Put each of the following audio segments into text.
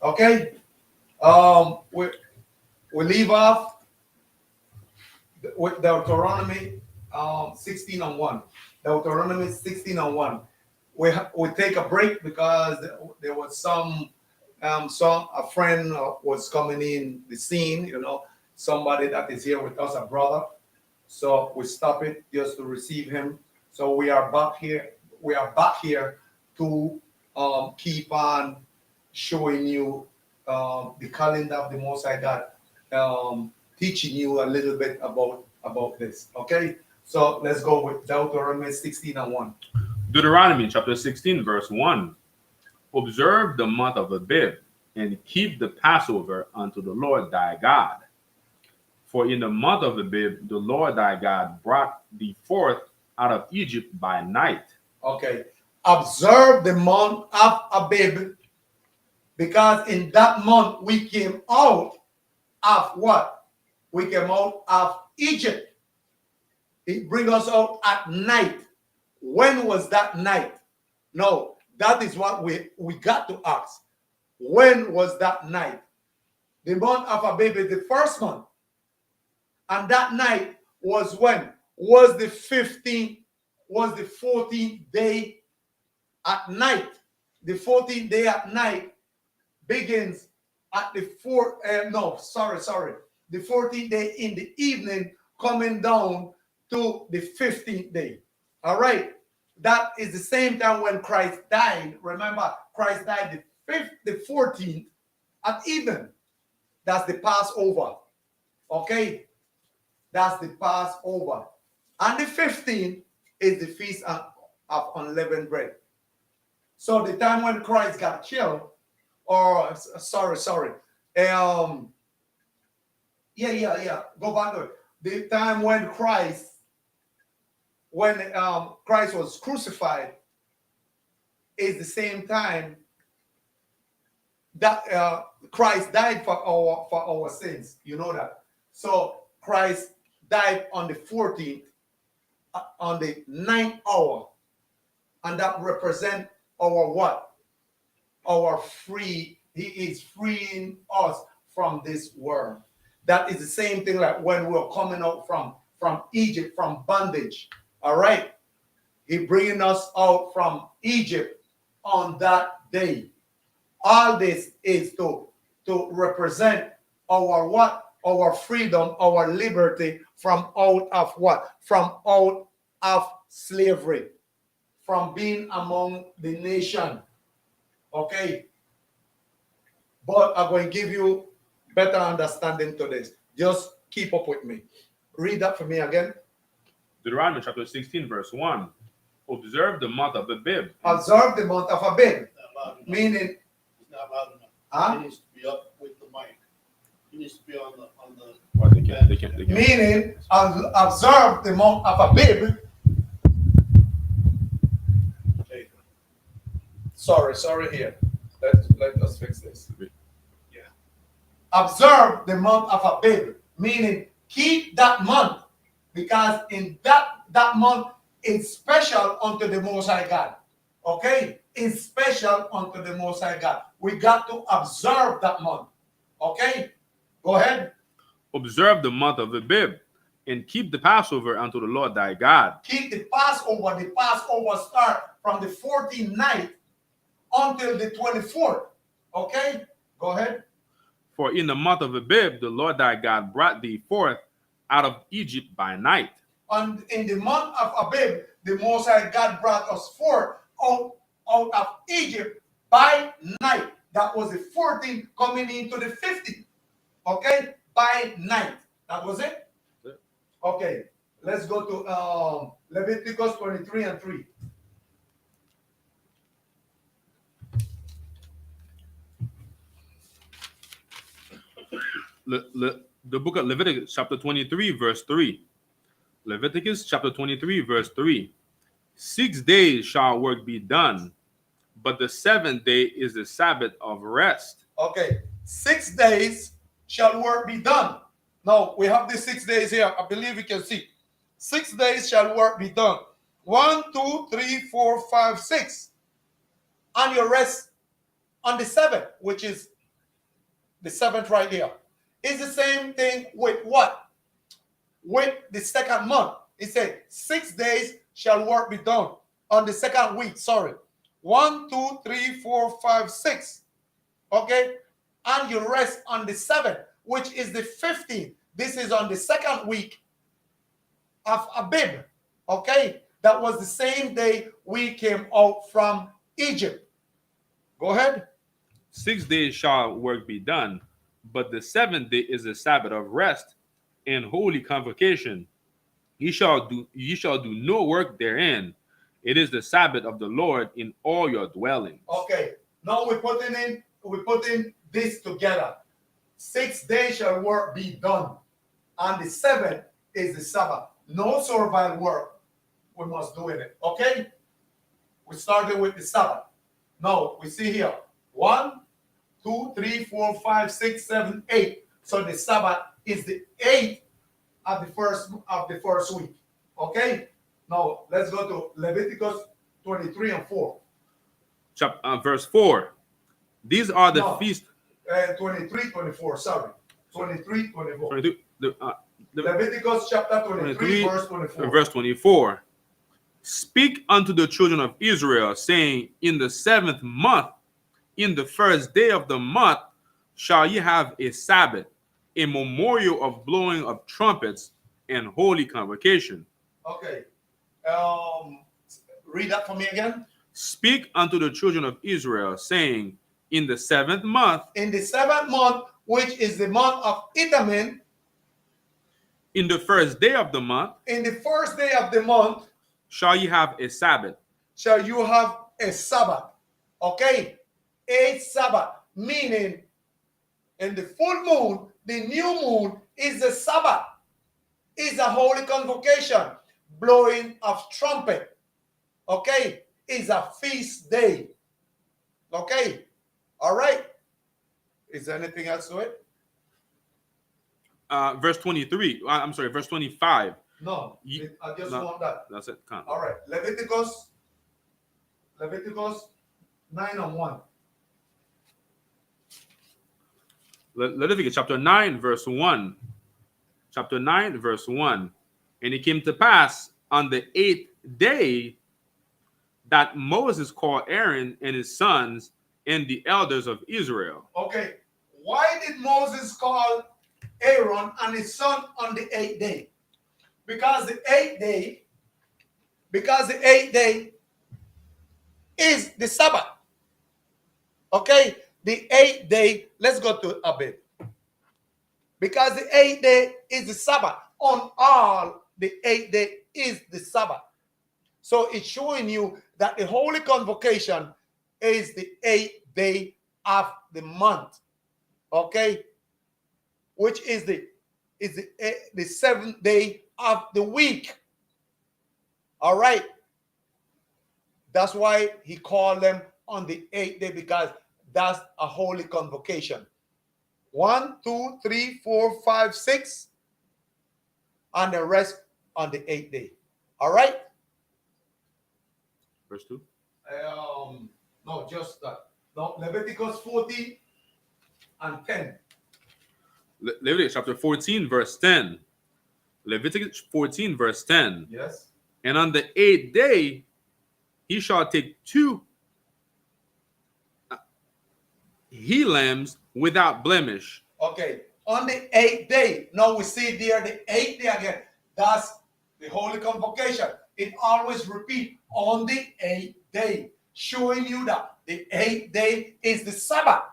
Okay. We leave off with Deuteronomy 16 and 1. Deuteronomy 16 and 1. We take a break because there was some a friend was coming in the scene, somebody that is here with us, a brother. So we stop it just to receive him. So we are back here. We are back here to keep on showing you the calendar of the Most High God, teaching you a little bit about this. Okay, so let's go with Deuteronomy 16 and 1. Deuteronomy chapter 16, verse 1. Observe the month of Abib, and keep the Passover unto the Lord thy God. For in the month of Abib, the Lord thy God brought thee forth out of Egypt by night. Okay, observe the month of Abib, because in that month we came out of what? We came out of Egypt. It brings us out at night. When was that night? No, that is what we got to ask. When was that night? The month of Abib is the first month. And that night was when? Was the 15th, was the 14th day at night. The 14th day at night begins at the the 14th day in the evening, coming down to the 15th day. All right. That is the same time when Christ died. Remember, Christ died the 14th at even. That's the Passover. Okay? That's the Passover. And the 15th is the Feast of Unleavened Bread. So the time when Christ got killed, or go back to it. The time when Christ was crucified is the same time that Christ died for our sins. You know that. So Christ died on the 14th, on the 9th hour, and that represents our what? Our free. He is freeing us from this world. That is the same thing like when we were coming out from Egypt, from bondage. All right, He bringing us out from Egypt on that day. All this is to represent our what? Our freedom, our liberty from out of what? From out of slavery, from being among the nation. Okay. But I'm going to give you better understanding to this. Just keep up with me. Read that for me again. Deuteronomy chapter 16, verse 1. Observe the month of Abib. Observe the month of Abib. Meaning, it's not loud enough. Huh? It needs to be up with the mic. It needs to be on the. Oh, they can't. Meaning, observe the month of Abib. Okay. Sorry here. Let us fix this. Yeah. Observe the month of Abib, meaning keep that month, because in that month it's special unto the Most High God. Okay? It's special unto the Most High God. We got to observe that month. Okay? Go ahead. Observe the month of Abib, and keep the Passover unto the Lord thy God. Keep the Passover. The Passover start from the 14th night until the 24th. Okay? Go ahead. For in the month of Abib, the Lord thy God brought thee forth out of Egypt by night. And in the month of Abib, the Most High God brought us forth out of Egypt by night. That was the 14th coming into the 15th. Okay? By night. That was it? Okay. Let's go to Leviticus 23 and 3. The book of Leviticus chapter 23 verse 3. Leviticus chapter 23 verse 3. 6 days shall work be done, but the seventh day is the Sabbath of rest. Okay. 6 days shall work be done. Now we have the 6 days here. I believe you can see. 6 days shall work be done. 1, 2, 3, 4, 5, 6. And your rest on the 7th, which is the seventh right here. It's the same thing with what? With the second month. It said 6 days shall work be done on the second week. Sorry. 1, 2, 3, 4, 5, 6. Okay? And you rest on the 7th, which is the 15th. This is on the second week of Abib. Okay? That was the same day we came out from Egypt. Go ahead. 6 days shall work be done, but the seventh day is the Sabbath of rest and holy convocation. Ye shall do no work therein. It is the Sabbath of the Lord in all your dwellings. Okay. Now we're putting this together. 6 days shall work be done, and the 7th is the Sabbath. No servile work we must do in it. Okay? We started with the Sabbath. Now we see here 1, 2, 3, 4, 5, 6, 7, 8. So the Sabbath is the 8th of the first week. Okay? Now let's go to Leviticus 23 and 4. Verse 4. These are the feasts. 23, 24. Sorry. 23, 24. 22, Leviticus chapter 23, verse 24. Verse 24. Speak unto the children of Israel, saying, in the 7th month, in the first day of the month, shall ye have a Sabbath, a memorial of blowing of trumpets and holy convocation. Okay. Read that for me again. Speak unto the children of Israel, saying, in the 7th month, in the 7th month, which is the month of Itamim, in the first day of the month, in the first day of the month, shall ye have a Sabbath. Shall you have a Sabbath? Okay, a Sabbath, meaning in the full moon, the new moon is the Sabbath, is a holy convocation, blowing of trumpet. Okay, is a feast day. Okay, all right. Is there anything else to it? Verse 23. I'm sorry, verse 25. No, I just want that. That's it. All right, Leviticus 9 and 1. Leviticus chapter 9, verse 1. Chapter 9, verse 1. And it came to pass on the 8th day that Moses called Aaron and his sons and the elders of Israel. Okay, why did Moses call Aaron and his son on the 8th day? Because the 8th day is the Sabbath. Okay, the 8th day, let's go to a bit. Because the 8th day is the Sabbath. On all, the 8th day is the Sabbath. So it's showing you that the holy convocation is the 8th day of the month. Okay, which is the 7th day of the week. All right. That's why he called them on the 8th day, because that's a holy convocation. 1, 2, 3, 4, 5, 6, and the rest on the 8th day. All right. Verse 2. No, just that. No, Leviticus 14 and 10. Leviticus chapter 14, verse 10. Leviticus 14, verse 10. Yes. And on the 8th day, he shall take 2 he lambs without blemish. Okay. On the 8th day. Now we see there the 8th day again. That's the holy convocation. It always repeat on the 8th day, showing you that the 8th day is the Sabbath.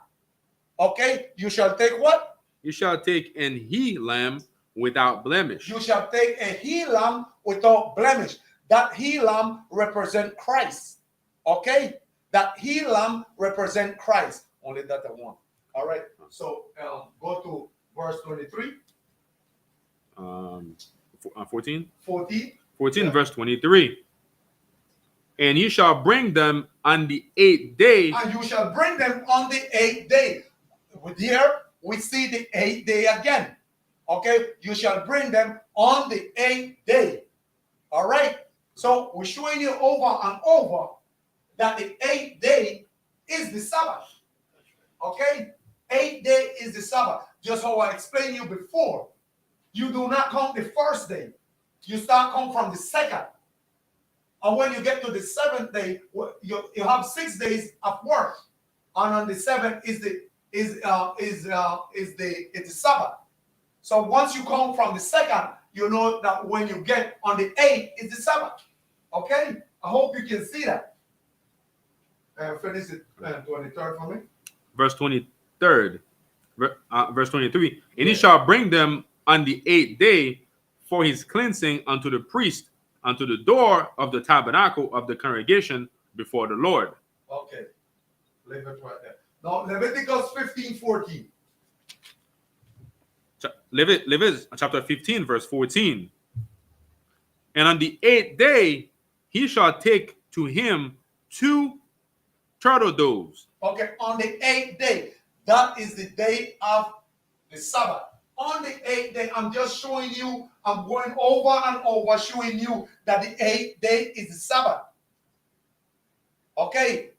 Okay. You shall take what? You shall take an he lamb without blemish. You shall take a he lamb without blemish. That he lamb represent Christ. Okay? That he lamb represent Christ. Only that I want. All right. So go to verse 23. 14? 14. 14, yeah. Verse 23. And you shall bring them on the 8th day. And you shall bring them on the 8th day. Here we see the 8th day again. Okay? You shall bring them on the 8th day. All right? So we're showing you over and over that the 8th day is the Sabbath. Okay? 8th day is the Sabbath. Just how I explained you before. You do not count the first day. You start count from the second. And when you get to the seventh day, you have 6 days of work. And on the seventh is the Sabbath. So once you come from the second, you know that when you get on the 8th, it's the Sabbath. Okay? I hope you can see that. Finish it 23rd for me. Verse 23rd, verse 23. And he shall bring them on the 8th day for his cleansing unto the priest, unto the door of the tabernacle of the congregation before the Lord. Okay. Leave it right there. Now, Leviticus 15:14. Leviticus chapter 15, verse 14. And on the 8th day, he shall take to him 2 turtle doves. Okay, on the 8th day, that is the day of the Sabbath. On the 8th day, I'm just showing you, I'm going over and over showing you that the 8th day is the Sabbath. Okay,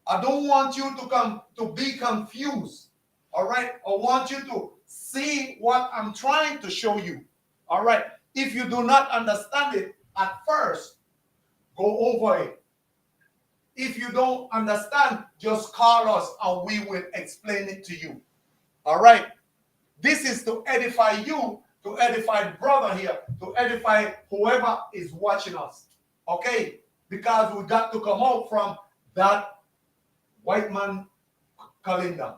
I don't want you to be confused. All right, I want you to see what I'm trying to show you. All right, if you do not understand it at first, go over it. If you don't understand, just call us and we will explain it to you. All right, this is to edify you, to edify the brother here, to edify whoever is watching us. Okay, because we got to come out from that white man calendar.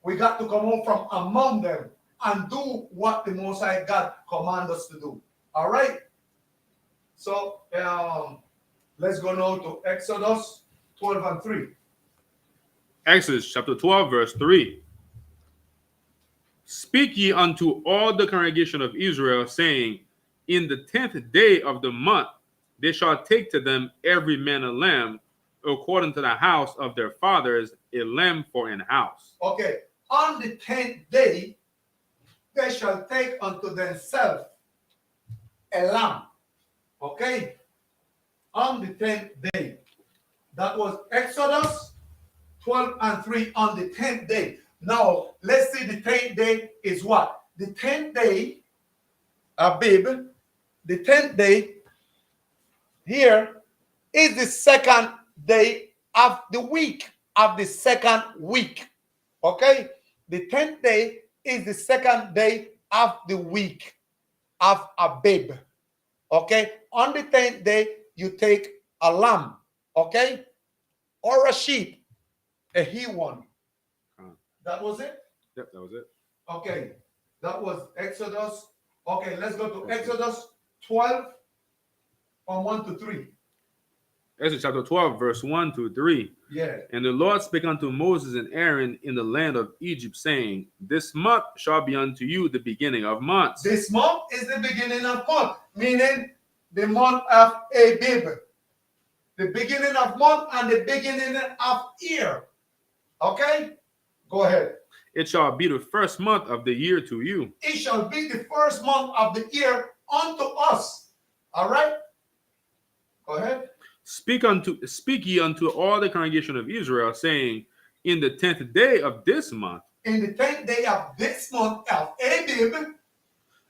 We got to come out from among them and do what the Most High God commands us to do. All right? So, let's go now to Exodus 12 and 3. Exodus chapter 12, verse 3. Speak ye unto all the congregation of Israel, saying, in the 10th day of the month, they shall take to them every man a lamb, according to the house of their fathers, a lamb for an house. Okay. On the 10th day, they shall take unto themselves a lamb. Okay? On the 10th day. That was Exodus 12 and 3 on the 10th day. Now, let's see the 10th day is what? The 10th day, Abib, the 10th day here is the second day of the week, of the second week. Okay? The 10th day is the second day of the week of Abib. Okay? On the 10th day, you take a lamb. Okay? Or a sheep. A he-one. That was it? Yep, that was it. Okay. That was Exodus. Okay, let's go to Exodus 12 from 1 to 3. Exodus chapter 12, verse 1 to 3. Yeah. And the Lord spake unto Moses and Aaron in the land of Egypt, saying, this month shall be unto you the beginning of months. This month is the beginning of month, meaning the month of Abib. The beginning of month and the beginning of year. Okay? Go ahead. It shall be the first month of the year to you. It shall be the first month of the year unto us. All right? Go ahead. Speak ye unto all the congregation of Israel, saying, in the 10th day of this month, in the 10th day of this month of Abib,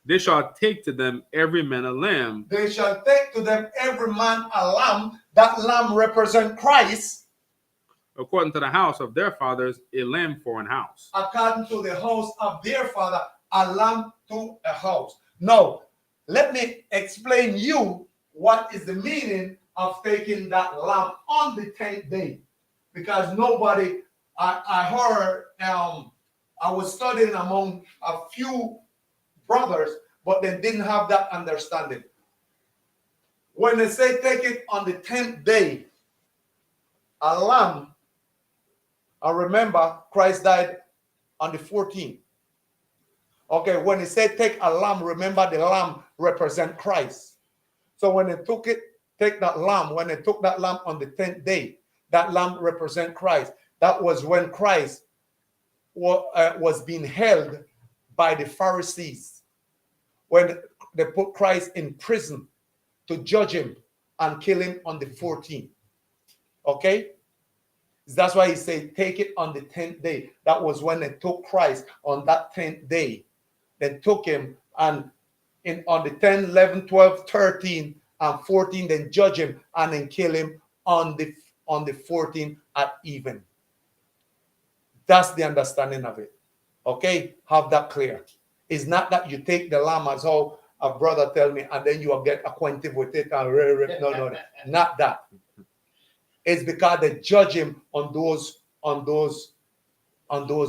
they shall take to them every man a lamb. They shall take to them every man a lamb. That lamb represents Christ. According to the house of their fathers, a lamb for an house. According to the house of their father, a lamb to a house. Now, let me explain you what is the meaning of taking that lamb on the 10th day. Because nobody, I heard, I was studying among a few brothers, but they didn't have that understanding. When they say take it on the 10th day, a lamb, I remember Christ died on the 14th. Okay, when they say take a lamb, remember the lamb represent Christ. So when they took it, take that lamb, when they took that lamb on the 10th day, that lamb represent Christ. That was when Christ was being held by the Pharisees. When they put Christ in prison to judge him and kill him on the 14th. Okay? That's why he said, take it on the 10th day. That was when they took Christ on that 10th day. They took him and on the 10, 11, 12, 13, and 14, then judge him and then kill him on the 14th at even. That's the understanding of it. Okay? Have that clear. It's not that you take the lamb as how a brother tell me and then you will get acquainted with it. And no, not that. It's because they judge him on those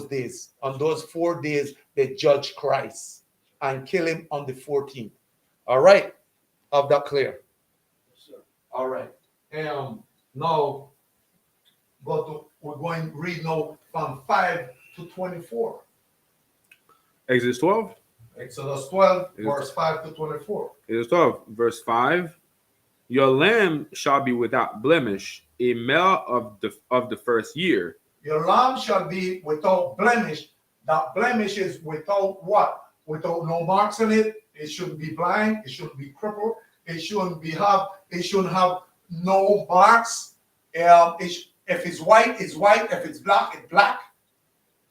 days. On those 4 days, they judge Christ and kill him on the 14th. All right? Have that clear. Yes, sir. All right. Now, we're going to read now from 5 to 24. Exodus 12. Exodus 12, verse 5 to 24. Exodus 12, verse 5. Your lamb shall be without blemish, a male of the first year. Your lamb shall be without blemish. That blemish is without what? Without no marks on it. It shouldn't be blind. It shouldn't be crippled. It shouldn't have no marks. If it's white, it's white. If it's black, it's black.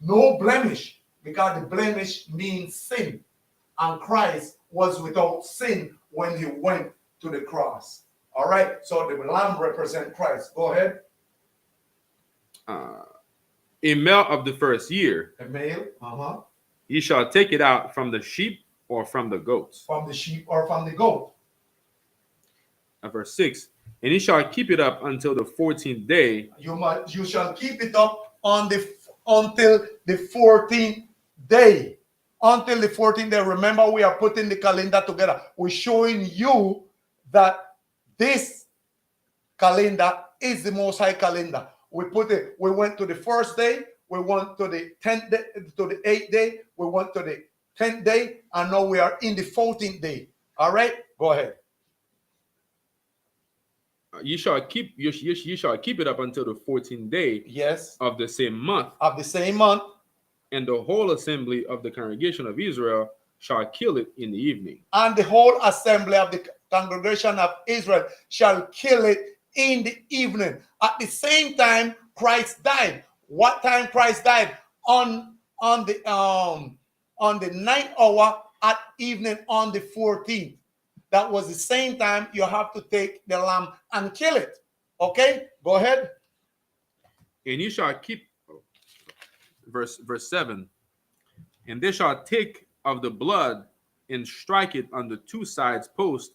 No blemish, because the blemish means sin. And Christ was without sin when he went to the cross. All right. So the lamb represents Christ. Go ahead. A male of the first year. A male. Ye shall take it out from the sheep or from the goats. From the sheep or from the goat. Verse 6. And he shall keep it up until the 14th day. You shall keep it up until the 14th day. Until the 14th day. Remember, we are putting the calendar together. We're showing you that this calendar is the Most High calendar. We went to the first day, we went to the 10th day, to the 8th day, we went to the 10th day, and now we are in the 14th day. All right, go ahead. You shall keep it up until the 14th day. Yes. Of the same month. Of the same month. And the whole assembly of the congregation of Israel shall kill it in the evening. And the whole assembly of the congregation of Israel shall kill it in the evening. At the same time, Christ died. What time Christ died? On the 9th hour at evening on the 14th. That was the same time you have to take the lamb and kill it. Okay, go ahead. And you shall keep verse 7. And they shall take of the blood and strike it on the 2 sides posts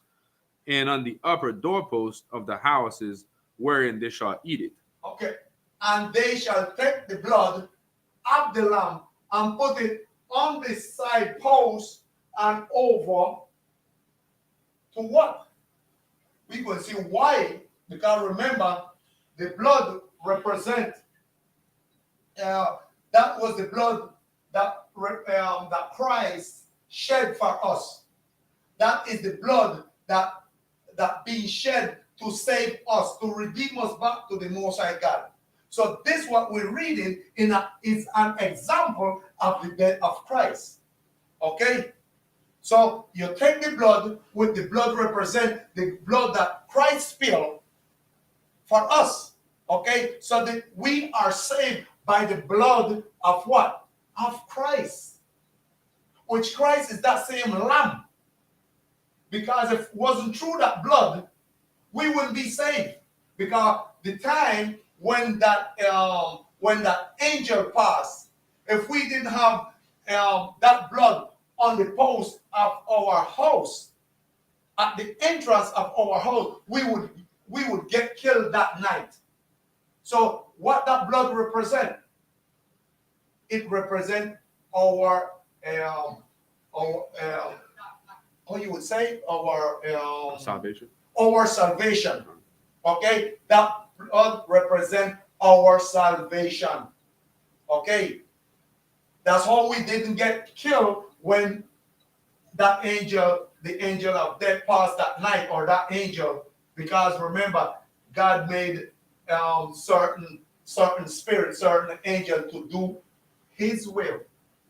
and on the upper doorpost of the houses wherein they shall eat it. Okay. And they shall take the blood of the lamb and put it on the side post and over to what? We will see why. Because remember, the blood represents that was the blood that Christ shed for us. That is the blood that being shed to save us, to redeem us back to the Most High God. So this what we're reading is an example of the death of Christ. Okay? So you take the blood, with the blood represent the blood that Christ spilled for us. Okay? So that we are saved by the blood of what? Of Christ. Which Christ is that same lamb. Because if it wasn't through that blood, we wouldn't be saved. Because the time when that angel passed, if we didn't have that blood on the post of our house, at the entrance of our house, we would get killed that night. So what that blood represent? It represent our how you would say our Salvation. Our salvation. Okay, that blood represent our salvation. Okay, that's how we didn't get killed when that angel, the angel of death, passed that night, or that angel, because remember, God made certain spirit, certain angel to do His will.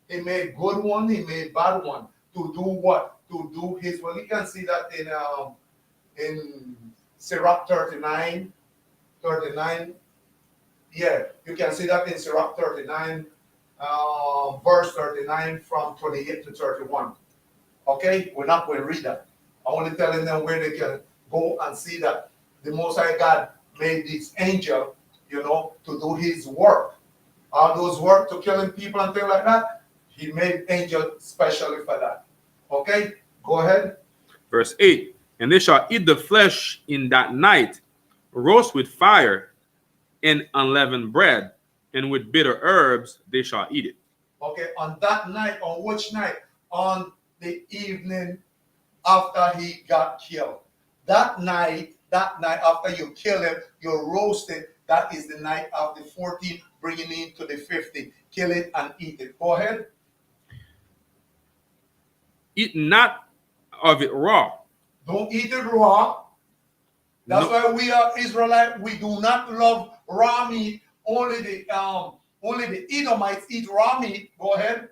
He made good one, He made bad one. To do what? To do His will. You can see that in Sirach 39. Yeah, you can see that in Sirach 39, verse 39 from 28 to 31. Okay, we're not going to read that. I'm only telling them where they can go and see that the Most High God made this angel, to do his work. All those work to killing people and things like that, he made angel specially for that. Okay, go ahead. Verse 8, and they shall eat the flesh in that night, roast with fire and unleavened bread, and with bitter herbs they shall eat it. Okay, on that night, on which night? On the evening after he got killed. That night after you kill him, you roast it. That is the night of the 14th, bringing it to the 15th. Kill it and eat it. Go ahead. Eat not of it raw. Don't eat it raw. That's No- why we are Israelite. We do not love raw meat. Only the Edomites eat raw meat. Go ahead.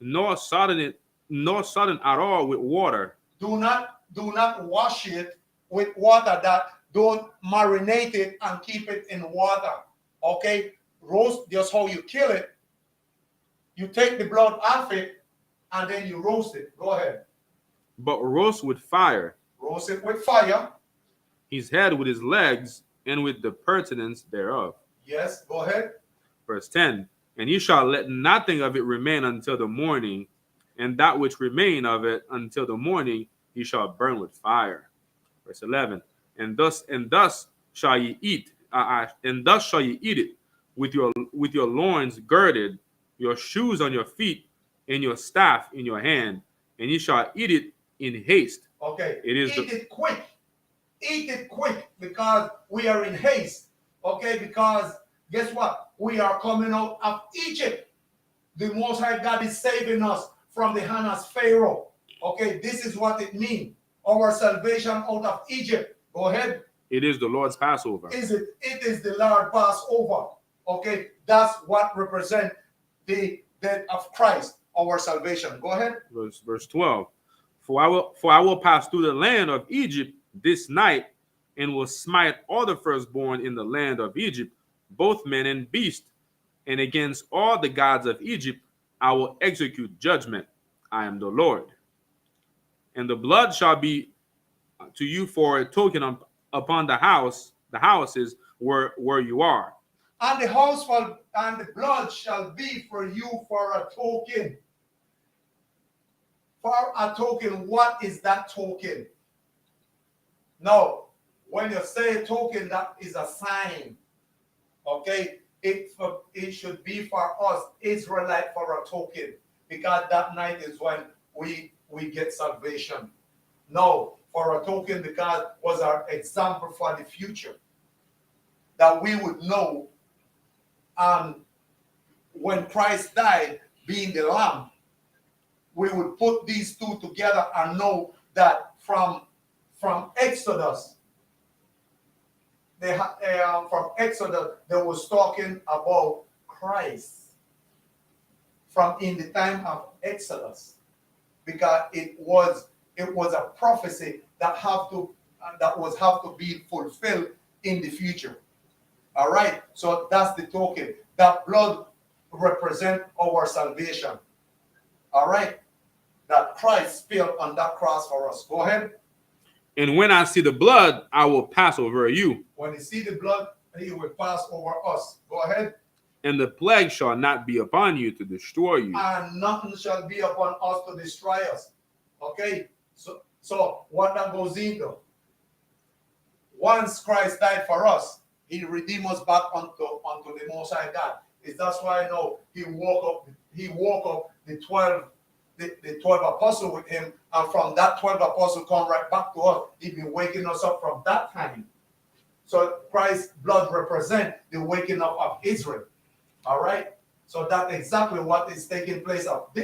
Nor sodden at all with water. Do not wash it with water. That don't marinate it and keep it in water. Okay, roast just how you kill it. You take the blood off it and then you roast it. Go ahead. But roast with fire Roast it with fire. his head with his legs and with the pertinence thereof. Yes, go ahead. Verse 10, and you shall let nothing of it remain until the morning, and that which remain of it until the morning you shall burn with fire. Verse 11, and thus shall ye eat, and thus shall ye eat it with your loins girded, your shoes on your feet, and your staff in your hand, and ye shall eat it in haste. Okay. It is eat it quick. Eat it quick because we are in haste. Okay, because guess what? We are coming out of Egypt. The Most High God is saving us from the hand of Pharaoh. Okay, this is what it means. Our salvation out of Egypt. Go ahead. It is the Lord's Passover. Is it? It is the Lord Passover. Okay, that's what represents the death of Christ, our salvation. Go ahead. Verse 12. For I will pass through the land of Egypt this night, and will smite all the firstborn in the land of Egypt, both men and beast. And against all the gods of Egypt I will execute judgment. I am the Lord. And the blood shall be to you for a token upon the houses where you are. And the house and the blood shall be for you for a token. For a token. What is that token? No, when you say token, that is a sign. Okay, it should be for us Israelite for a token, because that night is when we get salvation. No, for a token, because was our example for the future, that we would know. When Christ died, being the Lamb, we would put these two together and know that from Exodus, from Exodus, they was talking about Christ from in the time of Exodus, because it was a prophecy that was have to be fulfilled in the future. All right, so that's the token. That blood represent our salvation. All right, that Christ spilled on that cross for us. Go ahead. And when I see the blood, I will pass over you. When you see the blood, he will pass over us. Go ahead. And the plague shall not be upon you to destroy you. And nothing shall be upon us to destroy us. Okay? So what that goes into? Once Christ died for us, he redeemed us back unto the Most High God. That's why I know he woke up the 12 apostles with him, and from that 12 apostles come right back to us. He's been waking us up from that time. So Christ's blood represents the waking up of Israel. All right. So that's exactly what is taking place at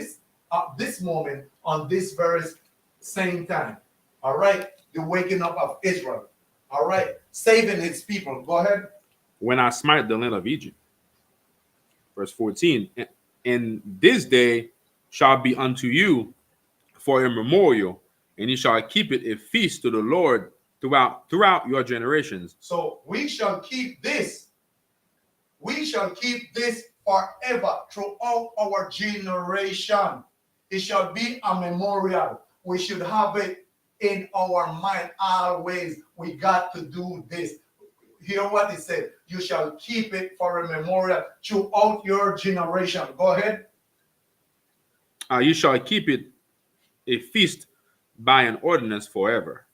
this moment on this very same time. All right. The waking up of Israel. All right. Saving his people. Go ahead. When I smite the land of Egypt. Verse 14. And this day shall be unto you for a memorial, and ye shall keep it a feast to the Lord throughout your generations. So we shall keep this We shall keep this forever throughout our generation. It shall be a memorial. We should have it in our mind always. We got to do this. Hear what it said. You shall keep it for a memorial throughout your generation. Go ahead. You shall keep it a feast by an ordinance forever.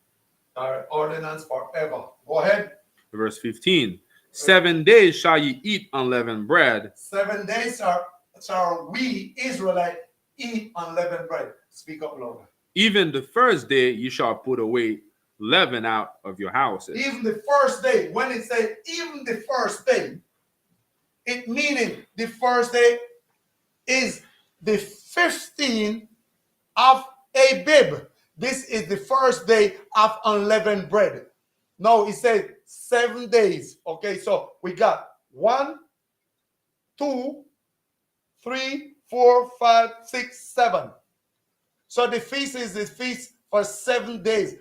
Ordinance forever. Go ahead. Verse 15. 7 days shall ye eat unleavened bread. 7 days shall we Israelite eat unleavened bread. Speak up louder. Even the first day you shall put away leaven out of your houses. Even the first day. When it says even the first day, it meaning the first day is the 15th of Abib. This is the first day of unleavened bread. No, it says 7 days. Okay, so we got 1, 2, 3, 4, 5, 6, 7. So the feast is the feast for 7 days.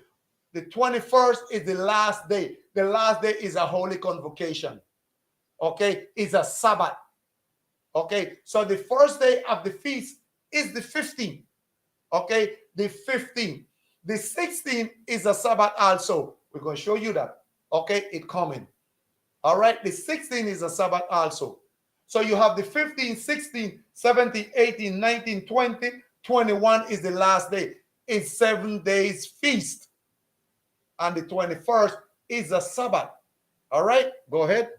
The 21st is the last day. The last day is a holy convocation. Okay, it's a Sabbath. Okay, so the first day of the feast is the 15th. Okay, the 15th. The 16th is a Sabbath also. We're going to show you that. Okay, it coming. All right, the 16th is a Sabbath also. So you have the 15, 16, 17, 18, 19, 20, 21 is the last day. It's 7 days feast. And the 21st is a Sabbath. All right, go ahead.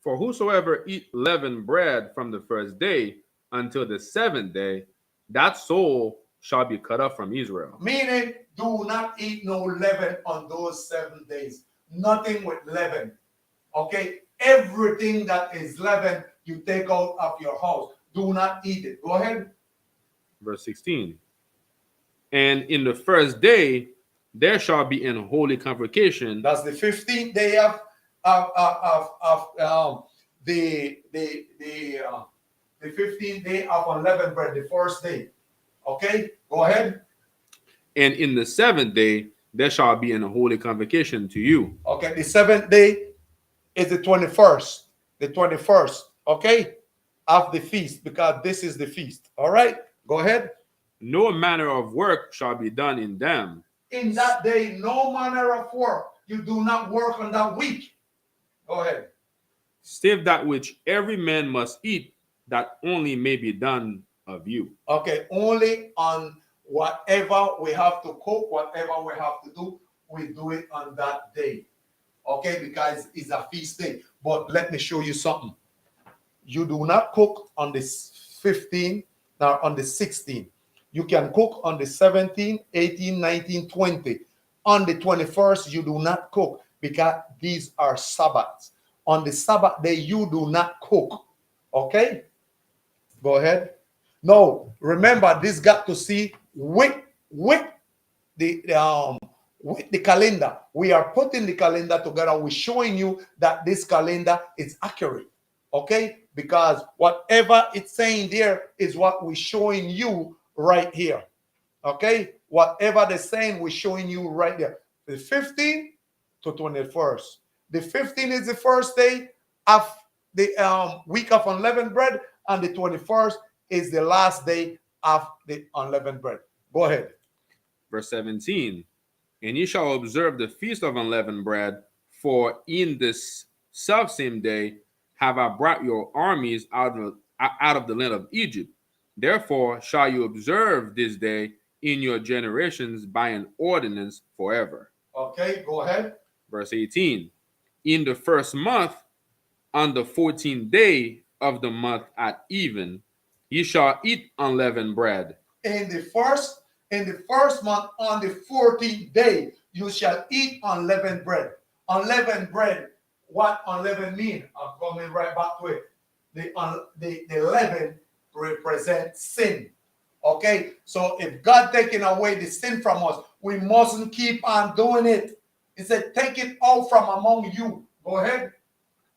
For whosoever eat leavened bread from the first day until the 7th day, that soul shall be cut off from Israel. Meaning, do not eat no leaven on those 7 days. Nothing with leaven. Okay? Everything that is leaven, you take out of your house. Do not eat it. Go ahead. Verse 16. And in the first day, there shall be an holy convocation. That's the 15th day of the 15th day of unleavened bread, the first day. Okay, go ahead. And in the 7th day, there shall be an holy convocation to you. Okay, the 7th day is the 21st. The 21st, okay, of the feast, because this is the feast. All right, go ahead. No manner of work shall be done in them. In that day, no manner of work. You do not work on that week. Go ahead. Save that which every man must eat, that only may be done of you. Okay, only on whatever we have to cook, whatever we have to do, we do it on that day. Okay, because it's a feast day. But let me show you something. You do not cook on the 15th nor on the 16th. You can cook on the 17th, 18th, 19th, 20th. On the 21st, you do not cook because these are Sabbaths. On the Sabbath day, you do not cook. Okay? Go ahead. No, remember, this got to see with the calendar. We are putting the calendar together. We're showing you that this calendar is accurate. Okay? Because whatever it's saying there is what we're showing you right here. Okay? Whatever they're saying, we're showing you right there. The 15th to 21st. The 15th is the first day of the week of unleavened bread, and the 21st is the last day of the unleavened bread. Go ahead. Verse 17. And ye shall observe the feast of unleavened bread, for in this selfsame day have I brought your armies out of the land of Egypt. Therefore shall you observe this day in your generations by an ordinance forever. Okay, go ahead. Verse 18. In the first month, on the 14th day of the month at even, ye shall eat unleavened bread. In the first month, on the 14th day, you shall eat unleavened bread. Unleavened bread, what unleavened mean? I'm coming right back to it. The leaven represents sin. Okay, so if God taking away the sin from us, we mustn't keep on doing it. He said, take it out from among you. Go ahead.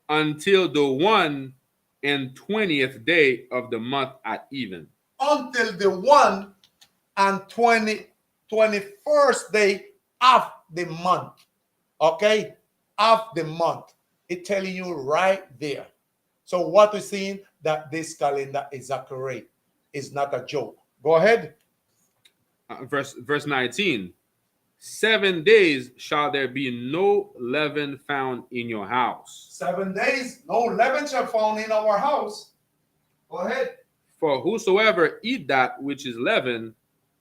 Until the 21st day of the month at even. Until the 1 and 21st day of the month. Okay? Of the month. It's telling you right there. So what we're seeing that this calendar is accurate, is not a joke. Go ahead. Verse 19. 7 days shall there be no leaven found in your house. 7 days, no leaven shall found in our house. Go ahead. For whosoever eat that which is leavened,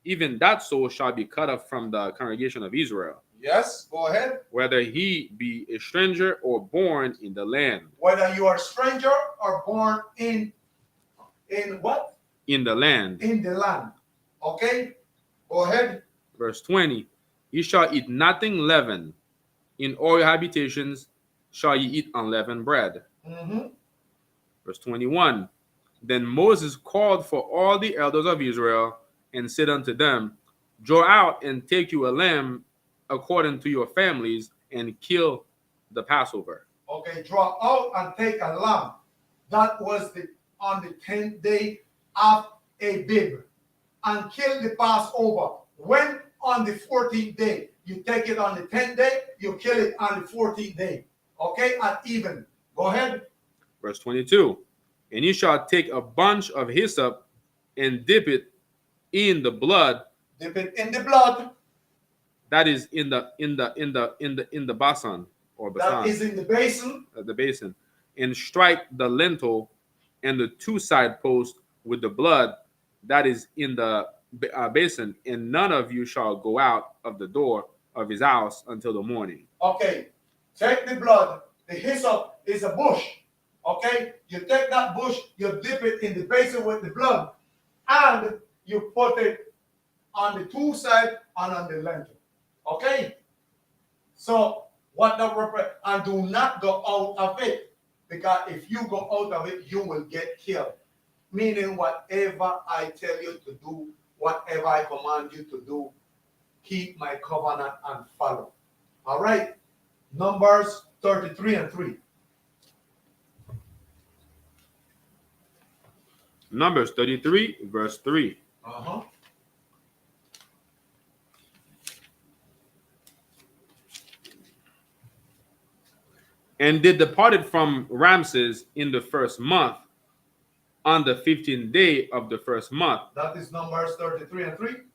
even that soul shall be cut off from the congregation of Israel, Yes, go ahead. whether he be a stranger or born in the land. Whether you are a stranger or born in what? In the land. In the land. Okay? Go ahead. Verse 20. Ye shall eat nothing leavened. In all your habitations shall ye eat unleavened bread. Mm-hmm. Verse 21. Then Moses called for all the elders of Israel and said unto them, draw out and take you a lamb according to your families and kill the Passover. Okay, draw out and take a lamb. That was on the 10th day of Abib, and kill the Passover. When on the 14th day, you take it on the 10th day, you kill it on the 14th day. Okay, at even. Go ahead. Verse 22. And ye shall take a bunch of hyssop and dip it in the blood. Dip it in the blood. That is in the basin or basin. That is in the basin. The basin, and strike the lintel and the two side posts with the blood that is in the basin, and none of you shall go out of the door of his house until the morning. Okay, take the blood. The hyssop is a bush. Okay, you take that bush, you dip it in the basin with the blood, and you put it on the two sides and on the lintel. Okay, so what that represents, and do not go out of it, because if you go out of it, you will get killed. Meaning, whatever I tell you to do, whatever I command you to do, keep my covenant and follow. All right, Numbers 33:3. Numbers 33, verse 3. Uh-huh. And they departed from Ramses in the first month, on the 15th day of the first month. That is Numbers 33:3.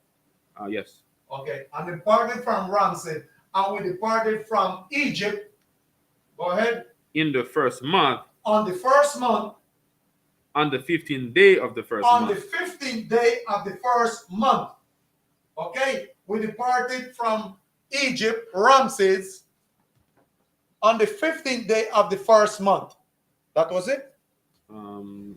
Yes. Okay, and departed from Ramses, and we departed from Egypt. Go ahead. In the first month. On the first month. On the 15th day of the first month. On the 15th day of the first month. Okay, we departed from Egypt, Ramses, on the 15th day of the first month. That was it? No.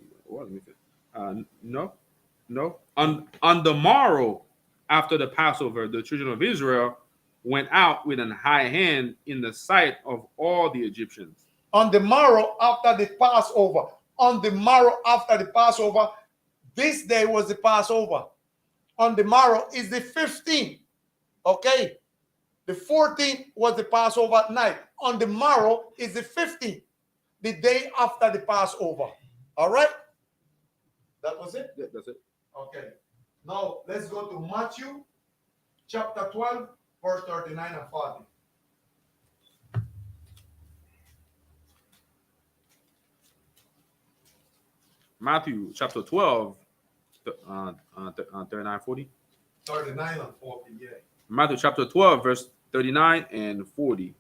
On the morrow after the Passover, the children of Israel went out with an high hand in the sight of all the Egyptians. On the morrow after the Passover. On the morrow after the Passover, this day was the Passover. On the morrow is the 15th. Okay? The 14th was the Passover night. On the morrow is the 15th, the day after the Passover. All right? That was it? Yeah, that's it. Okay. Now, let's go to Matthew chapter 12, verse 39 and 40. Matthew chapter 12, 39, 40. 39 and 40, yeah. Matthew chapter 12, verse 39 and 40.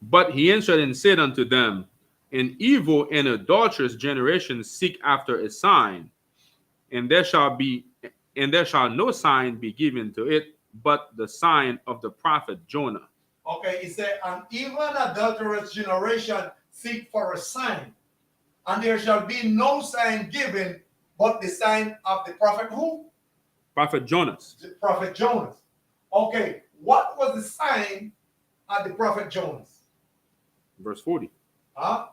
But he answered and said unto them, an evil and adulterous generation seek after a sign, and there shall no sign be given to it, but the sign of the prophet Jonah. Okay, he said, an evil and adulterous generation seek for a sign, and there shall be no sign given but the sign of the prophet who? Prophet Jonas. The prophet Jonas. Okay, what was the sign of the prophet Jonas? Verse 40. Huh?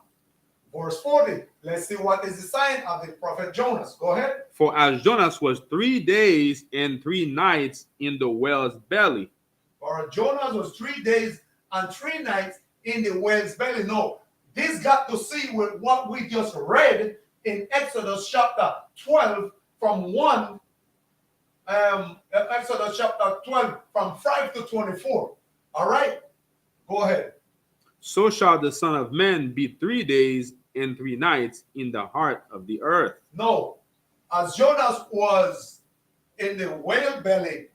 Verse 40. Let's see what is the sign of the prophet Jonas. Go ahead. For as Jonas was 3 days and 3 nights in the whale's belly. For Jonas was 3 days and 3 nights in the whale's belly. No, this got to see with what we just read in Exodus chapter 12 from 1. Exodus chapter 12 from 5 to 24. All right, go ahead. so shall the Son of Man be 3 days and 3 nights in the heart of the earth. No, as Jonas was in the whale belly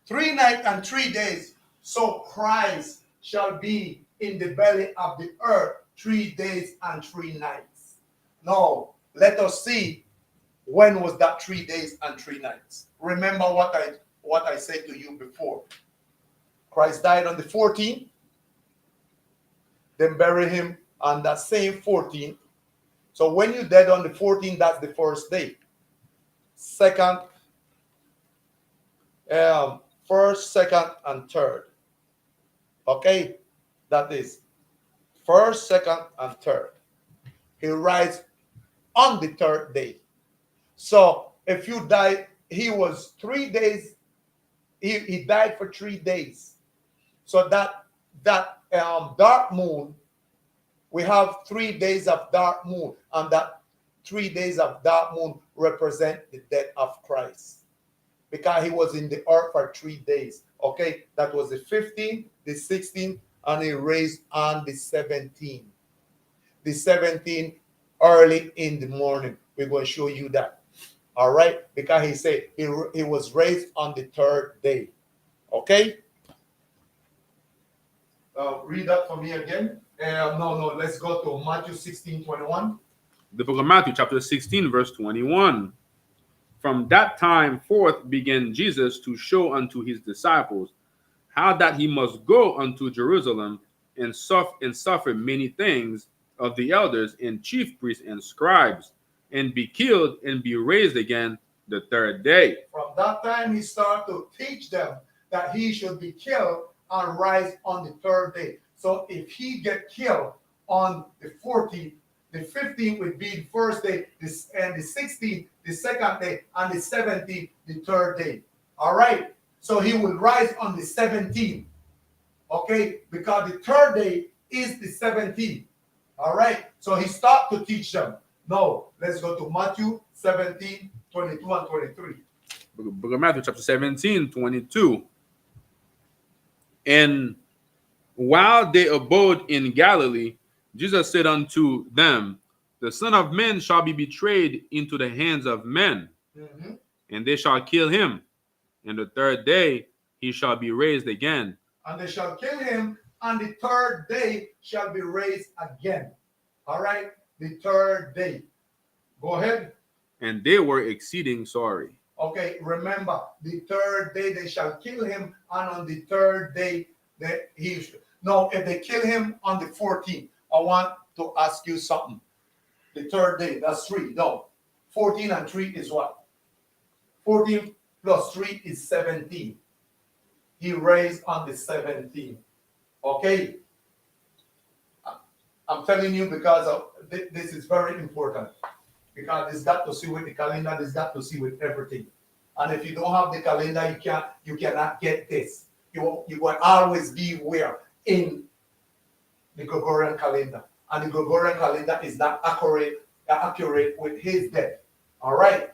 3 nights and 3 days, so Christ shall be in the belly of the earth 3 days and 3 nights. Now, let us see when was that 3 days and 3 nights. Remember what I said to you before. Christ died on the 14th, then bury him on that same 14th. So when you dead on the 14th, that's the first day. Second, first, second, and third. Okay, that is first, second, and third. He rise on the third day. So if you die, he was 3 days. He died for 3 days. So that dark moon, we have 3 days of dark moon, and that 3 days of dark moon represent the death of Christ, because he was in the earth for 3 days. Okay, that was the 15th, the 16th, and he raised on the 17th. The 17th, early in the morning. We're going to show you that. All right, because he said he was raised on the third day. Okay. Read that for me again. No, let's go to Matthew 16:21. The book of Matthew, chapter 16, verse 21. From that time forth began Jesus to show unto his disciples how that he must go unto Jerusalem and suffer many things of the elders and chief priests and scribes, and be killed and be raised again the third day. From that time he started to teach them that he should be killed and rise on the third day. So if he get killed on the 14th, the 15th would be the first day, and the 16th, the second day, and the 17th, the third day. All right. So he will rise on the 17th. Okay, because the third day is the 17th. All right. So he started to teach them. Now, let's go to Matthew 17, 22 and 23. Book of Matthew, chapter 17, 22. And while they abode in Galilee, Jesus said unto them, the Son of Man shall be betrayed into the hands of men, and they shall kill him. And the third day he shall be raised again. And they shall kill him, and the third day shall be raised again. All right? The third day. Go ahead. And they were exceeding sorry. Okay, remember, the third day they shall kill him, and on the third day he should. No, if they kill him on the 14th, I want to ask you something. The third day, that's 3. No, 14 and 3 is what? 14 plus 3 is 17. He raised on the 17th. Okay? I'm telling you because this is very important. Because it's got to see with the calendar, it's got to see with everything. And if you don't have the calendar, you cannot get this. You will always be where? In the Gregorian calendar. And the Gregorian calendar is not accurate with his death. All right?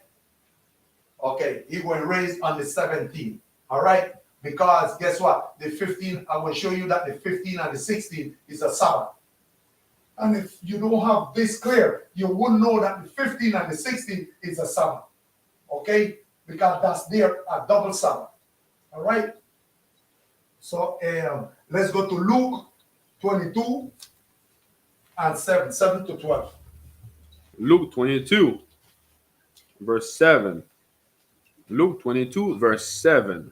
Okay, he was raised on the 17th. All right? Because guess what? The 15th, I will show you that the 15th and the 16th is a Sabbath. And if you don't have this clear, you wouldn't know that the 15th and the 16th is a Sabbath. Okay? Because that's there a double Sabbath. All right? So let's go to Luke 22 and 7 to 12. Luke 22, verse 7. Luke 22, verse 7.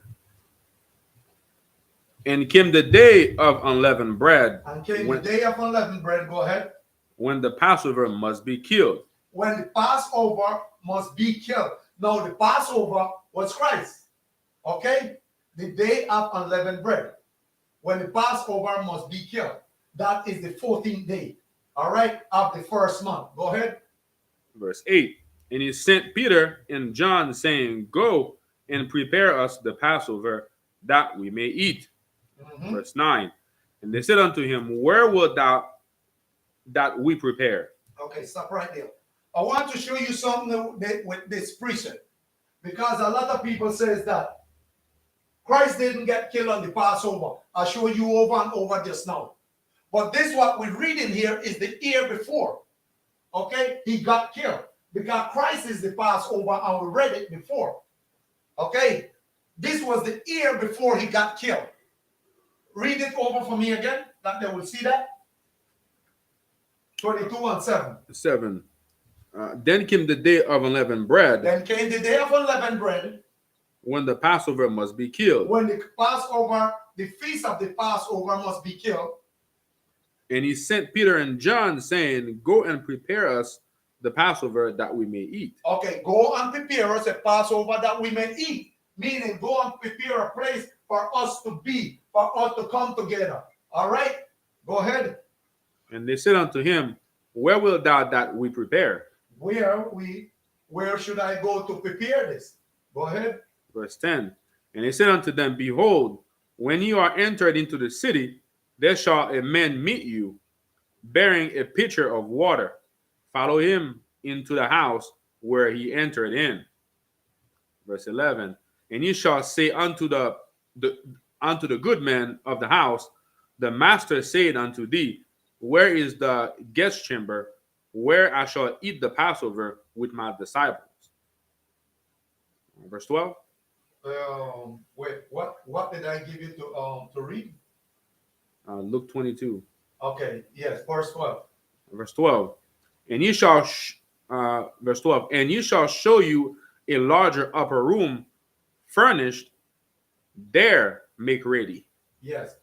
And came the day of unleavened bread. And came the day of unleavened bread, go ahead. When the Passover must be killed. When the Passover must be killed. Now, the Passover was Christ. Okay? The day of unleavened bread. When the Passover must be killed. That is the 14th day. All right? Of the first month. Go ahead. Verse 8. And he sent Peter and John, saying, go and prepare us the Passover, that we may eat. Verse 9. And they said unto him, where wilt thou that we prepare? Okay, stop right there. I want to show you something with this precept. Because a lot of people says that Christ didn't get killed on the Passover. I show you over and over just now. But this what we're reading here is the year before. Okay, he got killed because Christ is the Passover, and we read it before. Okay, this was the year before he got killed. Read it over for me again, that they will see that. 22:7. 7. Then came the day of unleavened bread, Then came the day of unleavened bread, when the Passover must be killed. when the Passover, the feast of the Passover must be killed. And he sent Peter and John, saying, Go and prepare us the Passover that we may eat. Okay, go and prepare us a Passover that we may eat. Meaning, go and prepare a place for us to be, for us to come together. All right? Go ahead. And they said unto him, Where wilt thou that we prepare? Where should I go to prepare this? Go ahead. Verse 10. And he said unto them, Behold, when you are entered into the city, there shall a man meet you, bearing a pitcher of water. Follow him into the house where he entered in. Verse 11. And ye shall say unto the good man of the house, The master said unto thee, Where is the guest chamber, where I shall eat the Passover with my disciples? Verse 12. Wait, what did I give you to read? Luke 22. Okay, yes, verse 12. Verse 12. And ye shall, verse 12, and ye shall show you a larger upper room furnished, there make ready. Yes.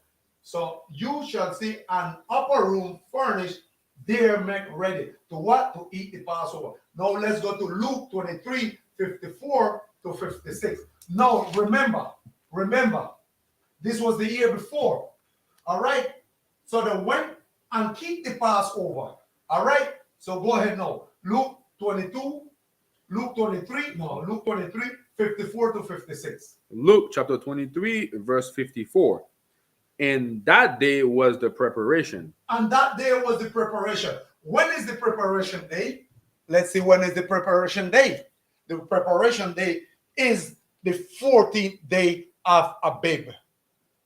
So you shall see an upper room furnished, there make ready. To what? To eat the Passover. Now let's go to Luke 23:54-56. Now remember, this was the year before. All right. So they went and keep the Passover. All right. So go ahead now. Luke 23:54-56. Luke chapter 23, verse 54. And that day was the preparation. And that day was the preparation. When is the preparation day? Let's see, when is the preparation day? The preparation day is the 14th day of Abib.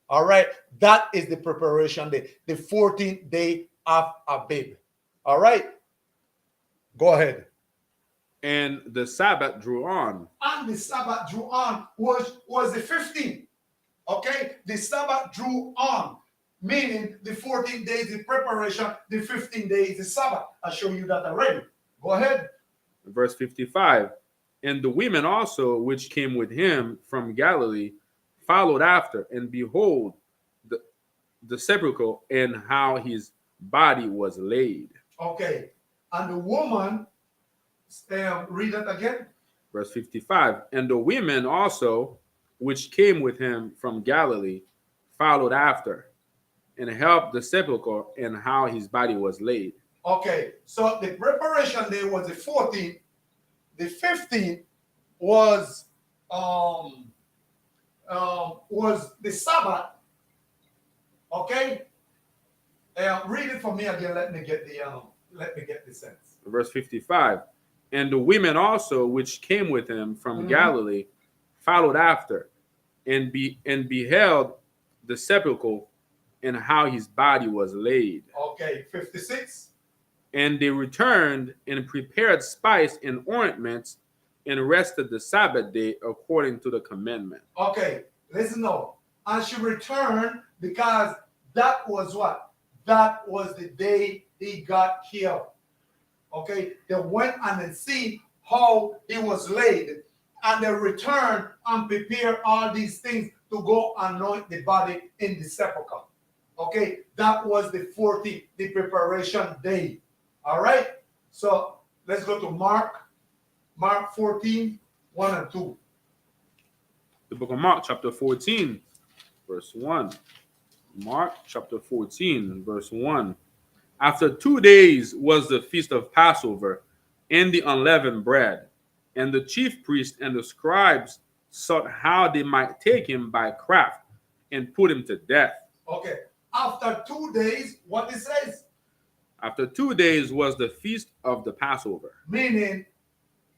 All right. That is the preparation day. The 14th day of Abib. All right. Go ahead. And the Sabbath drew on. And the Sabbath drew on was the 15th. Okay, the Sabbath drew on, meaning the 14 days the preparation, the 15 days the Sabbath. I'll show you that already. Go ahead. Verse 55. And the women also which came with him from Galilee followed after, and behold, the sepulchre and how his body was laid. Okay, and the woman, read that again. Verse 55. And the women also which came with him from Galilee followed after, and helped the sepulchre and how his body was laid. Okay, so the preparation day was the 14th. The 15th was the Sabbath. Okay, read it for me again. Let me get the sense. Verse 55. And the women also which came with him from Galilee followed after, and beheld the sepulchre and how his body was laid. Okay, 56. And they returned and prepared spice and ointments, and rested the Sabbath day according to the commandment. Okay, listen now. And she returned because that was what? That was the day he got killed. Okay, they went and they see how he was laid, and they returned and prepared all these things to go anoint the body in the sepulchre. Okay, that was the 14th, the preparation day. All right, so let's go to Mark 14, 1 and 2. The book of Mark, chapter 14, verse 1. Mark, chapter 14, verse 1. After 2 days was the feast of Passover and the unleavened bread. And the chief priests and the scribes sought how they might take him by craft and put him to death. Okay, after 2 days, what it says? After 2 days was the feast of the Passover. Meaning,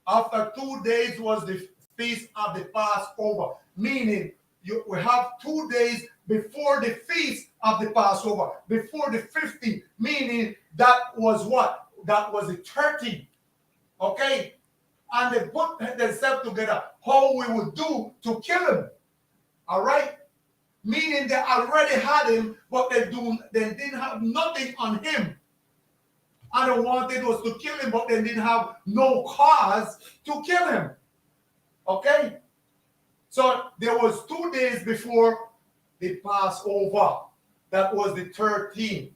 after 2 days was the feast of the Passover. Meaning, we have 2 days before the feast of the Passover, before the 15th, meaning that was what? That was the 13th. Okay? And they put themselves together how we would do to kill him. All right? Meaning they already had him, but they didn't have nothing on him. And they wanted was to kill him, but they didn't have no cause to kill him. Okay? So there was 2 days before the Passover. That was the 13th.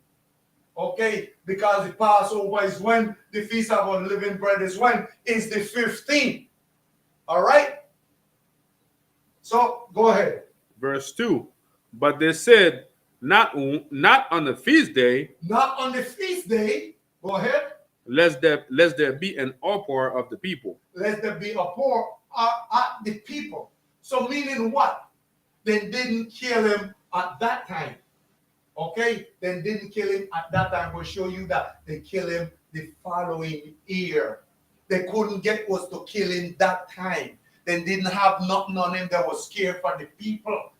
Okay? Because the Passover is when the Feast of Unleavened Bread is when? It's the 15th. All right? So go ahead. Verse 2. But they said, not on the feast day, Not on the feast day. Go ahead. lest there be an uproar of the people. Let there be a pour at the people. So meaning what? They didn't kill him at that time. Okay? They didn't kill him at that time. We'll show you that they killed him the following year. They couldn't get was to kill him that time. They didn't have nothing on him that was scared for the people.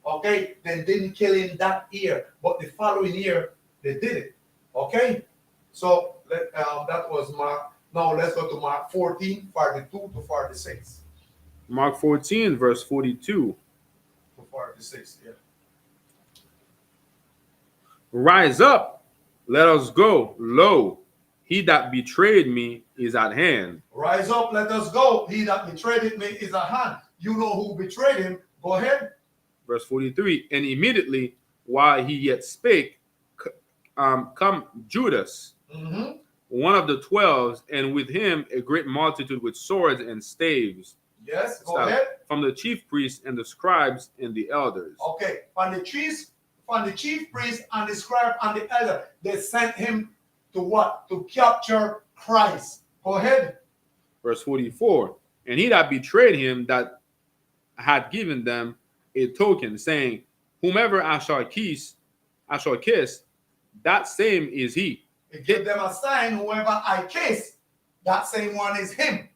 Okay? They didn't kill him that year. But the following year, they did it. Okay? So that was Mark. Now let's go to Mark 14, 42 to 46. Mark 14, verse 42. To 46, yeah. Rise up, let us go. Lo, he that betrayed me is at hand. Rise up, let us go. He that betrayed me is at hand. You know who betrayed him. Go ahead. Verse 43. And immediately, while he yet spake, come Judas, one of the 12, and with him a great multitude with swords and staves. Yes, go ahead. From the chief priests and the scribes and the elders. Okay, from the chief priest and the scribe and the elder, they sent him to what? To capture Christ. Go ahead. Verse 44. And he that betrayed him that had given them a token, saying, whomever I shall kiss, that same is he. He gave them a sign, whoever I kiss, that same one is him.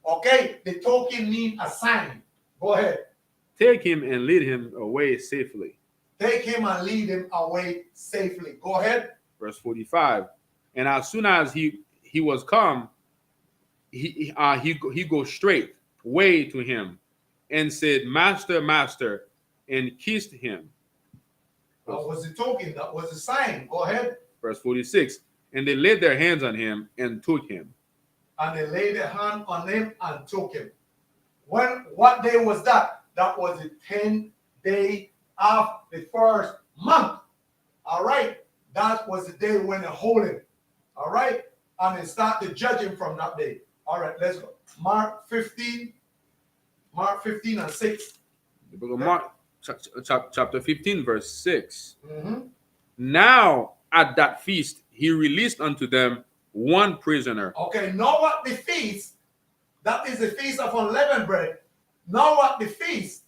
Okay? The token means a sign. Go ahead. Take him and lead him away safely. Take him and lead him away safely. Go ahead. Verse 45. And as soon as he was come, he goes straight way to him and said, Master, Master, and kissed him. That was the token. That was the sign. Go ahead. Verse 46. And they laid their hands on him and took him. And they laid their hand on him and took him. What day was that? That was the 10th day of the first month. All right. That was the day when they hold him. All right. And they start to judge him from that day. All right. Let's go. Mark 15 and 6. The book of Mark, chapter 15, verse 6. Now at that feast, he released unto them one prisoner. Okay, now at the feast, that is the feast of unleavened bread. Now at the feast,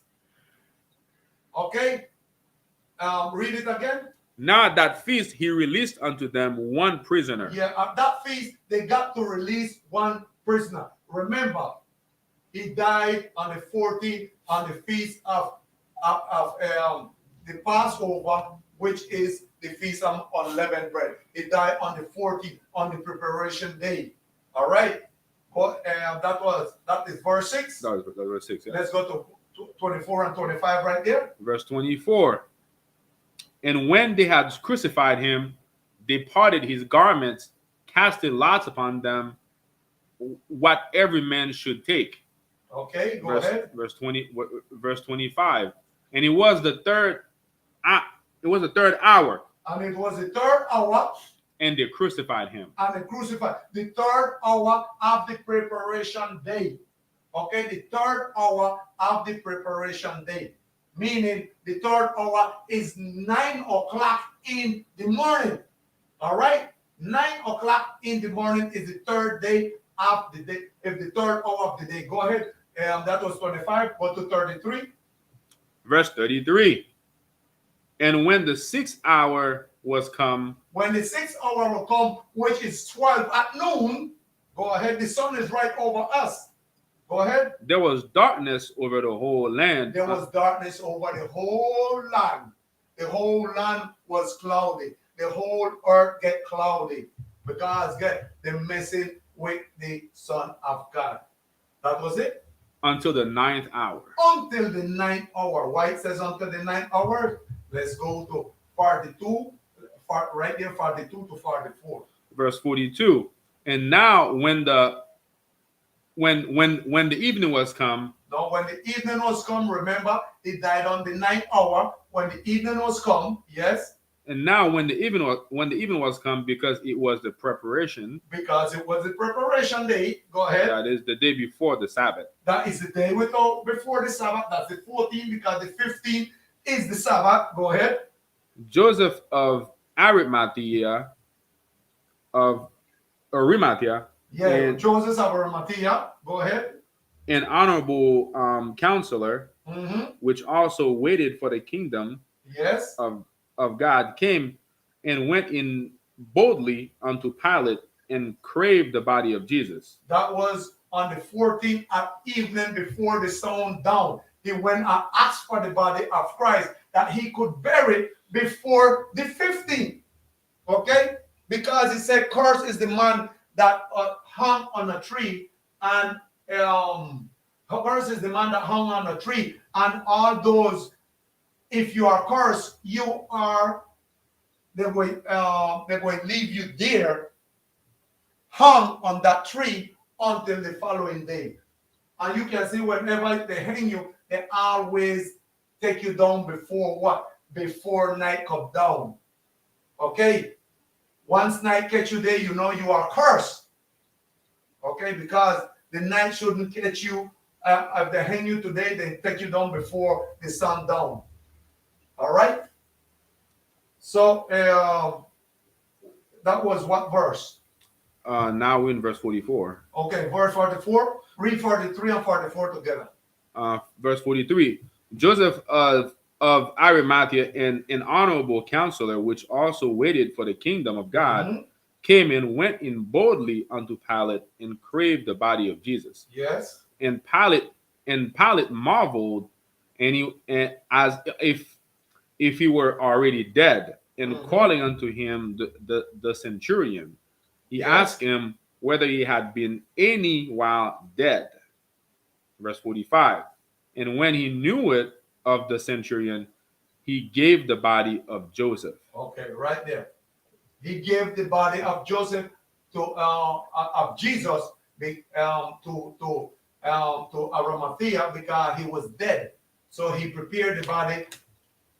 okay, read it again. Now at that feast, he released unto them one prisoner. Yeah, at that feast, they got to release one prisoner. Remember, he died on the 14th, on the feast of the Passover, which is the feast of unleavened bread. He died on the 14th, on the preparation day. All right. That is verse 6. That was verse 6. Yeah. Let's go to 24 and 25 right there. Verse 24. And when they had crucified him, they parted his garments, casted lots upon them, what every man should take. Okay, go ahead. Verse 25. And it was the third hour. And it was the third hour. And they crucified him. And they crucified. The third hour of the preparation day. Okay, the third hour of the preparation day. Meaning the third hour is 9 o'clock in the morning. All right? 9 o'clock in the morning is the third day of the day. If the third hour of the day. Go ahead. That was 25. Go to 33. Verse 33. And when the 6th hour was come. When the 6th hour will come, which is 12 at noon, go ahead. The sun is right over us. Go ahead. There was darkness over the whole land. There was darkness over the whole land. the whole land was cloudy. The whole earth get cloudy because they're messing with the Son of God. That was it. Until the ninth hour. Until the ninth hour. Why it says until the ninth hour? Let's go to 42, right there, 42 to 44. Verse 42. And now when the evening was come. Now when the evening was come, remember, he died on the ninth hour. When the evening was come, yes. And now when the evening was come, because it was the preparation. Because it was the preparation day. Go ahead. That is the day before the Sabbath. That is the day before the Sabbath. That's the 14th, because the 15th is the Sabbath. Go ahead. Joseph of Arimathea, Yeah, and Joseph of Arimathea. Go ahead. An honorable counselor, which also waited for the kingdom. Yes. Of God, came and went in boldly unto Pilate and craved the body of Jesus. That was on the 14th at evening before the sun down. He went and asked for the body of Christ that he could bury it before the 15th. Okay? Because he said, cursed is the man that hung on a tree, and cursed is the man that hung on a tree, and all those. If you are cursed, they're going to leave you there, hung on that tree until the following day. And you can see whenever they hang you, they always take you down before what? Before night come down. Okay? Once night catch you there, you know you are cursed. Okay? Because the night shouldn't catch you. If they hang you today, they take you down before the sun down. All right. So that was what verse? Now we're in verse 44. Okay, verse 44. Read 43 and 44 together. Verse 43. Joseph of Arimathea, an honorable counselor, which also waited for the kingdom of God, came and went in boldly unto Pilate and craved the body of Jesus. Yes. And Pilate marveled, and as if he were already dead, and calling unto him the centurion, he asked him whether he had been any while dead. Verse 45. And when he knew it of the centurion, he gave the body of Joseph. Okay, right there. He gave the body of Joseph of Jesus to Arimathea, because he was dead. So he prepared the body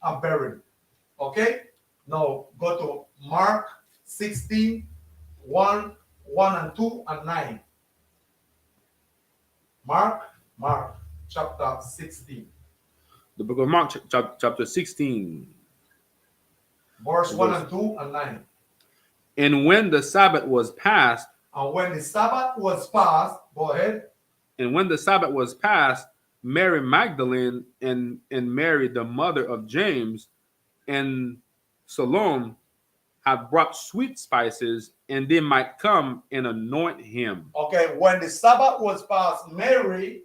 and buried. Okay? Now go to Mark 16, 1 and 2 and 9. Mark chapter 16. The book of Mark chapter 16. Verse 1 and 2 and 9. And when the Sabbath was past. And when the Sabbath was past, go ahead. And when the Sabbath was past, Mary Magdalene and Mary, the mother of James, and Salome had brought sweet spices, and they might come and anoint him. Okay, when the Sabbath was past, Mary,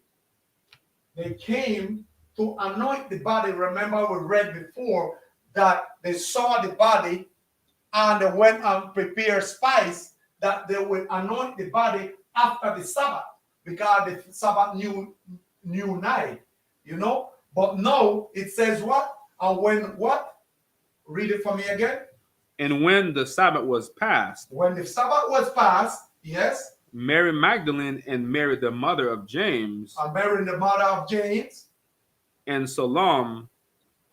they came to anoint the body. Remember, we read before that they saw the body and they went and prepared spice that they would anoint the body after the Sabbath, because the Sabbath new night, you know. But now it says what? And when what? Read it for me again. And when the Sabbath was past. When the Sabbath was past, yes. Mary Magdalene and Mary, the mother of James. And Mary, the mother of James. And Salome.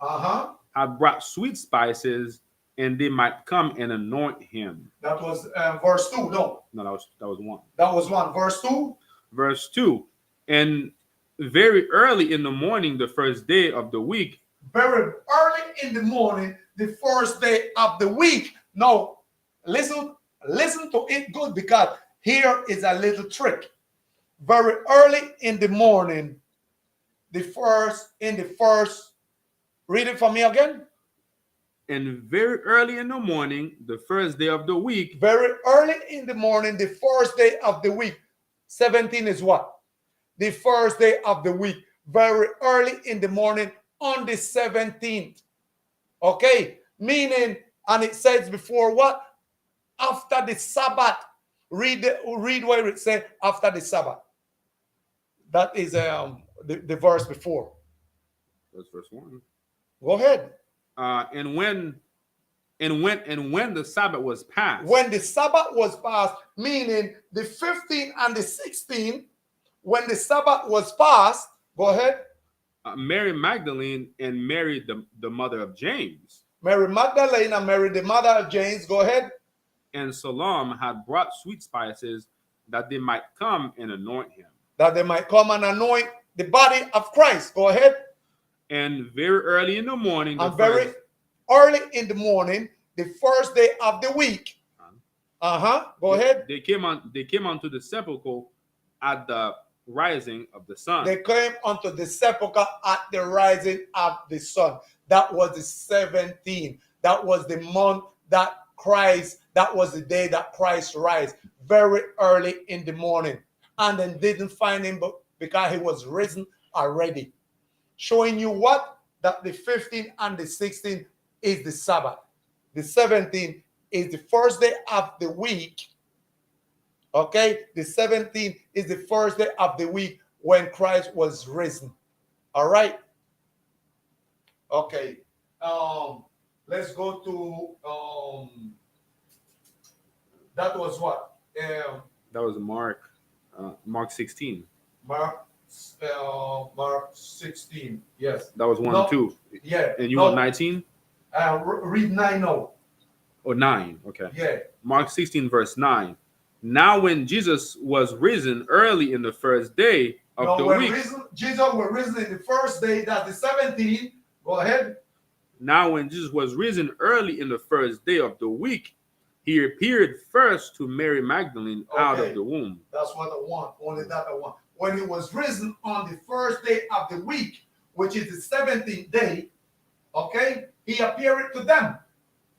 Had brought sweet spices, and they might come and anoint him. That was verse 2, no? No, that was 1. That was 1. Verse 2? Verse 2. And very early in the morning, the first day of the week. Very early in the morning, the first day of the week. Now, listen to it good, because here is a little trick. Very early in the morning, the first, read it for me again. And very early in the morning, the first day of the week. Very early in the morning, the first day of the week. 17 is what? The first day of the week. Very early in the morning on the 17th. Okay, meaning, and it says before what? After the Sabbath. Read where it says after the Sabbath. That is the verse before. That's verse 1. Go ahead. And when the Sabbath was passed, When the Sabbath was passed, meaning the 15 and the 16, when the Sabbath was passed, go ahead. Mary Magdalene and Mary, the mother of James, Mary Magdalene and Mary, the mother of James, go ahead. and Salome had brought sweet spices that they might come and anoint him. That they might come and anoint the body of Christ. Go ahead. And very early in the morning, Very early in the morning, the first day of the week. Go ahead. They came onto the sepulchre at the rising of the sun. They came onto the sepulchre at the rising of the sun. That was the 17th. That was the month that was the day that Christ rise, very early in the morning. And then didn't find him because he was risen already. Showing you what? That the 15th and the 16th is the Sabbath. The 17th is the first day of the week. Okay? The 17th is the first day of the week when Christ was risen. All right? Okay. Let's go to that was what? That was Mark 16. Mark 16. Yes. That was 1 No. and 2. Yeah. And you want 19? Read 9 now. Or 9. Okay. Yeah. Mark 16, verse 9. Now when Jesus was risen early in the first day of the week. Jesus was risen in the first day, that's the 17th. Go ahead. Now when Jesus was risen early in the first day of the week, he appeared first to Mary Magdalene out of the womb. That's what I want. Only that I want. When he was risen on the first day of the week, which is the 17th day, okay, he appeared to them.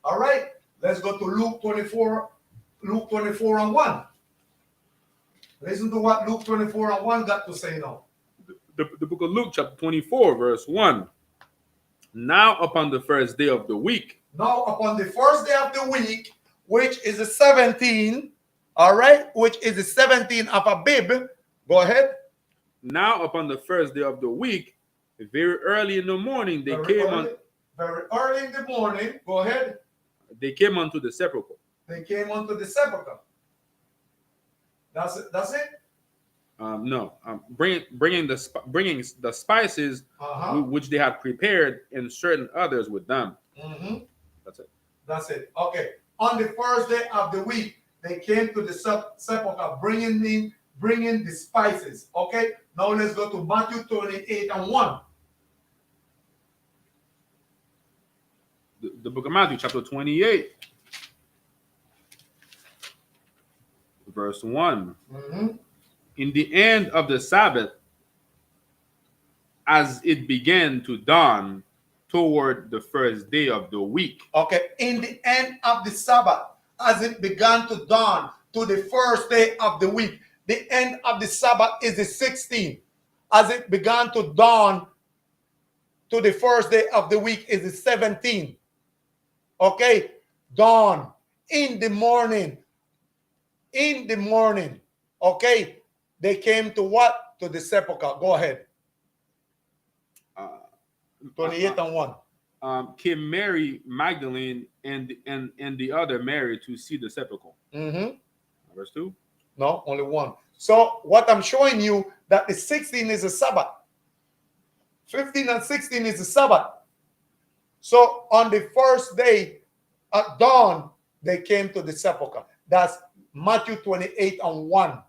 All right. Let's go to Luke 24. Luke 24 and 1. Listen to what Luke 24 and 1 got to say now. The book of Luke, chapter 24, verse 1. Now upon the first day of the week. Now upon the first day of the week, which is the 17th, all right, which is the 17th of Abib. Go ahead. Now upon the first day of the week, very early in the morning, Very early in the morning. Go ahead. They came unto the sepulchre. They came onto the sepulchre. That's it. That's it. No, bringing the spices which they had prepared, and certain others with them. That's it. That's it. Okay. On the first day of the week, they came to the sepulchre, bringing the spices. Okay. Now let's go to Matthew 28 and 1. The book of Matthew, chapter 28, verse 1. In the end of the Sabbath, as it began to dawn toward the first day of the week. Okay, in the end of the Sabbath, as it began to dawn to the first day of the week. The end of the Sabbath is the 16th. As it began to dawn to the first day of the week is the 17th. Okay, dawn, in the morning. In the morning. Okay, they came to what? To the sepulchre. Go ahead. 28 and 1. Came Mary Magdalene and the other Mary to see the sepulchre. Verse 2. No, only 1. So what I'm showing you, that the 16 is a Sabbath. 15 and 16 is a Sabbath. So on the first day at dawn, they came to the sepulchre. That's Matthew 28 and 1.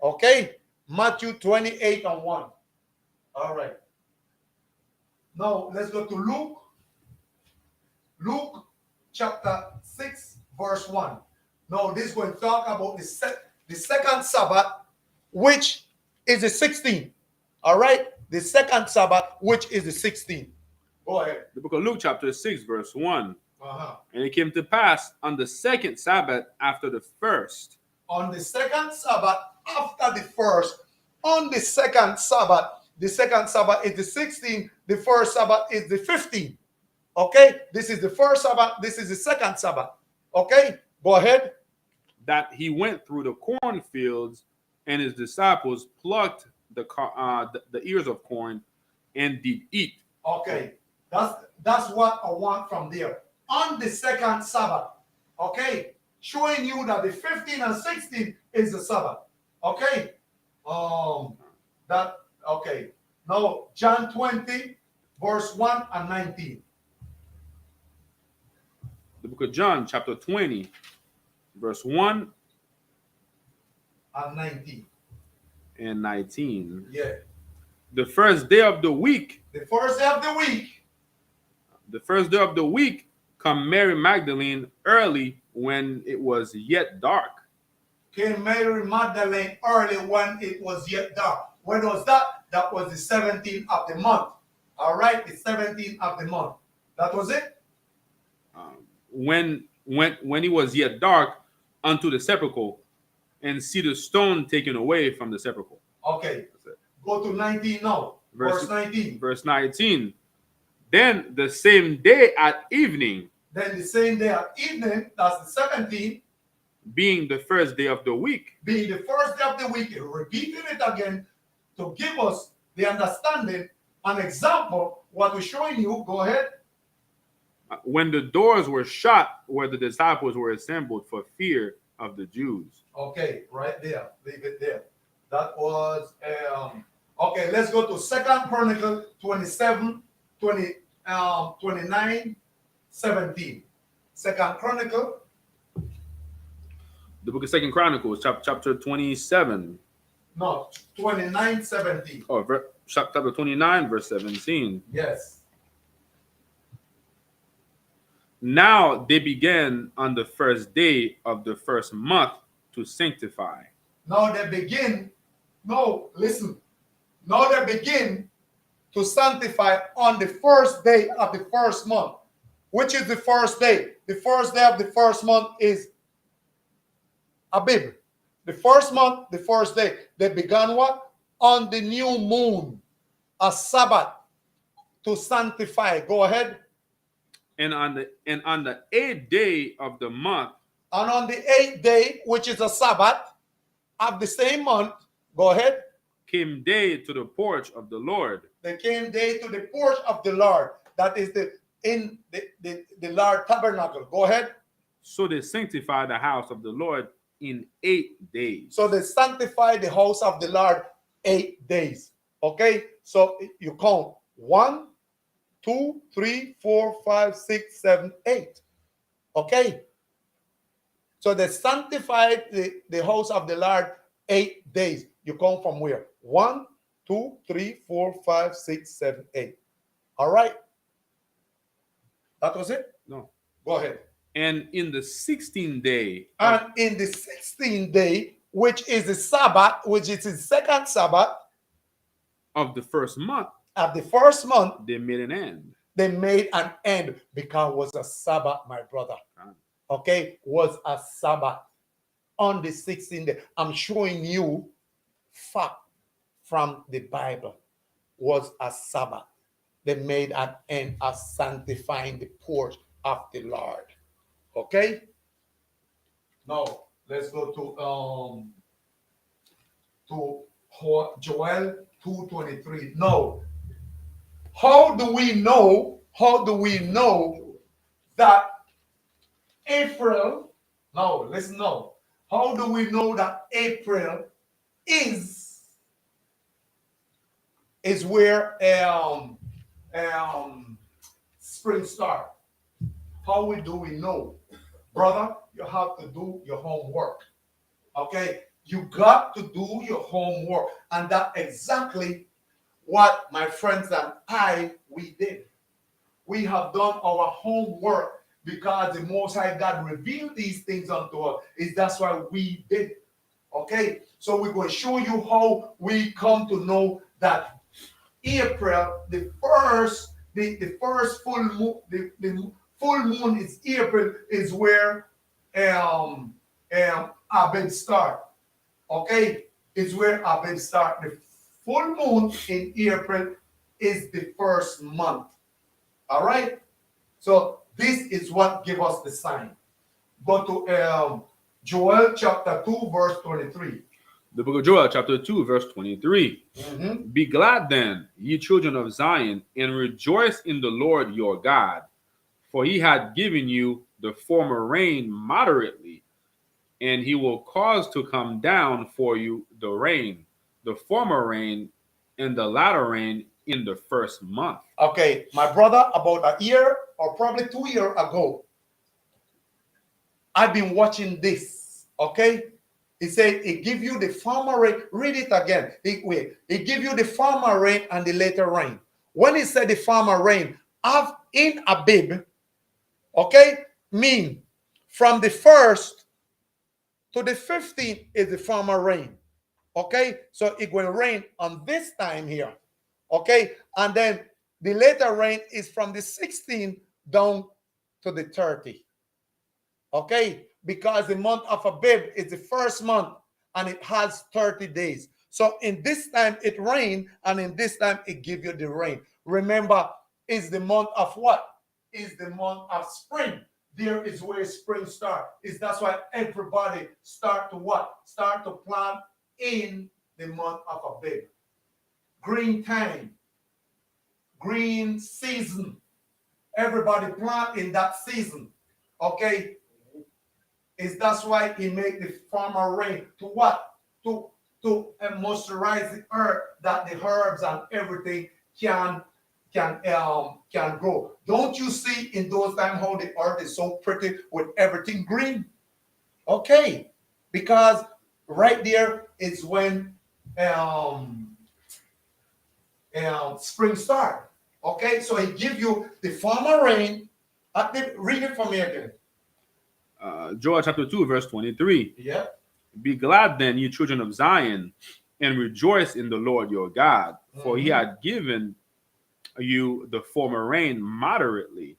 Okay? Matthew 28 and 1. All right. Now let's go to Luke. Luke chapter 6, verse 1. Now this is going to talk about the second Sabbath, which is the 16th. All right? The second Sabbath, which is the 16th. Go ahead. The book of Luke, chapter 6, verse 1. And it came to pass on the second Sabbath after the first. On the second Sabbath after the first. On the second Sabbath is the 16th. The first Sabbath is the 15th. Okay, this is the first Sabbath. This is the second Sabbath. Okay, go ahead. that he went through the cornfields, and his disciples plucked the ears of corn and did eat. Okay, that's what I want from there. On the second Sabbath, okay, showing you that the 15 and 16 is the Sabbath. Okay, that okay. Now John 20, verse 1 and 19. The book of John, chapter 20, verse 1 And 19. and 19. Yeah. The first day of the week, The first day of the week, come Mary Magdalene early when it was yet dark. came Mary Magdalene early when it was yet dark. When was that? That was the 17th of the month. All right, the 17th of the month. That was it. When it was yet dark, unto the sepulchre, and see the stone taken away from the sepulchre. Okay. Go to 19 now. Verse 19. Verse 19. Then the same day at evening, Then the same day at evening, that's the 17th, being the first day of the week, being the first day of the week, repeating it again to give us the understanding, an example, what we're showing you. Go ahead. when the doors were shut where the disciples were assembled for fear of the Jews. Okay, right there. Leave it there. That was okay. Let's go to Second Chronicle 27, 29, 17. Second Chronicle. The book of Second Chronicles, chapter 27. No, 29, 17. Oh, chapter 29, verse 17. Yes. Now they began on the first day of the first month to sanctify. Now they begin. No, listen. Now they begin to sanctify on the first day of the first month. Which is the first day? The first day of the first month is Abib. The first month, the first day. They began what? On the new moon, a Sabbath, to sanctify. Go ahead. And on the 8th day of the month, And on the 8th day, which is a Sabbath of the same month, go ahead. came day to the porch of the Lord. They came day to the porch of the Lord. That is the Lord tabernacle. Go ahead. So they sanctified the house of the Lord in 8 days. So they sanctified the house of the Lord 8 days. Okay, so you count 1, 2, 3, 4, 5, 6, 7, 8. Okay. So they sanctified the house of the Lord 8 days. You come from where? 1, 2, 3, 4, 5, 6, 7, 8. All right. That was it? No. Go ahead. And in the 16th day, And in the 16th day, which is the Sabbath, which is the second Sabbath of the first month, of the first month, they made an end. they made an end because it was a Sabbath, my brother. Okay, was a Sabbath on the 16th day. I'm showing you fact from the Bible. Was a Sabbath. They made an end of sanctifying the porch of the Lord. Okay. Now let's go to Joel 2:23. No. How do we know? How do we know that April? No, listen. No. How do we know that April is where spring start? How do we know? Brother, you have to do your homework. Okay? You got to do your homework. And that's exactly what my friends and we did. We have done our homework because the Most High God revealed these things unto us. That's why we did. Okay? So we're going to show you how we come to know that April, the first full moon, the full moon is April, is where Abib start. Okay, is where Abib start. The full moon in April is the first month. All right. So this is what give us the sign. Go to Joel chapter 2, verse 23. The book of Joel, chapter 2, verse 23. Mhm. Be glad then, ye children of Zion, and rejoice in the Lord your God, for he had given you the former rain moderately, and he will cause to come down for you the former rain, and the latter rain in the first month. Okay, my brother, about a year or probably 2 years ago, I've been watching this. Okay, he said it give you the former rain. Read it again. It give you the former rain and the later rain. When he said the former rain, in Abib, okay, mean from the 1st to the 15th is the former rain. Okay, so it will rain on this time here. Okay, and then the later rain is from the 16th down to the 30th. Okay, because the month of Abib is the first month and it has 30 days. So in this time it rain, and in this time it give you the rain. Remember, is the month of what? Is the month of spring. There is where spring start. Is that's why everybody start to what? Start to plant in the month of Abib. Green time, green season. Everybody plant in that season. Okay, is that's why he make the former rain to what? To moisturize the earth, that the herbs and everything can grow. Don't you see in those times how the earth is so pretty with everything green? Okay, because right there is when spring start. Okay, so he give you the former rain. Read it for me again. Joel chapter 2, verse 23. Yeah. Be glad then, ye children of Zion, and rejoice in the Lord your God, for he had given you the former rain moderately,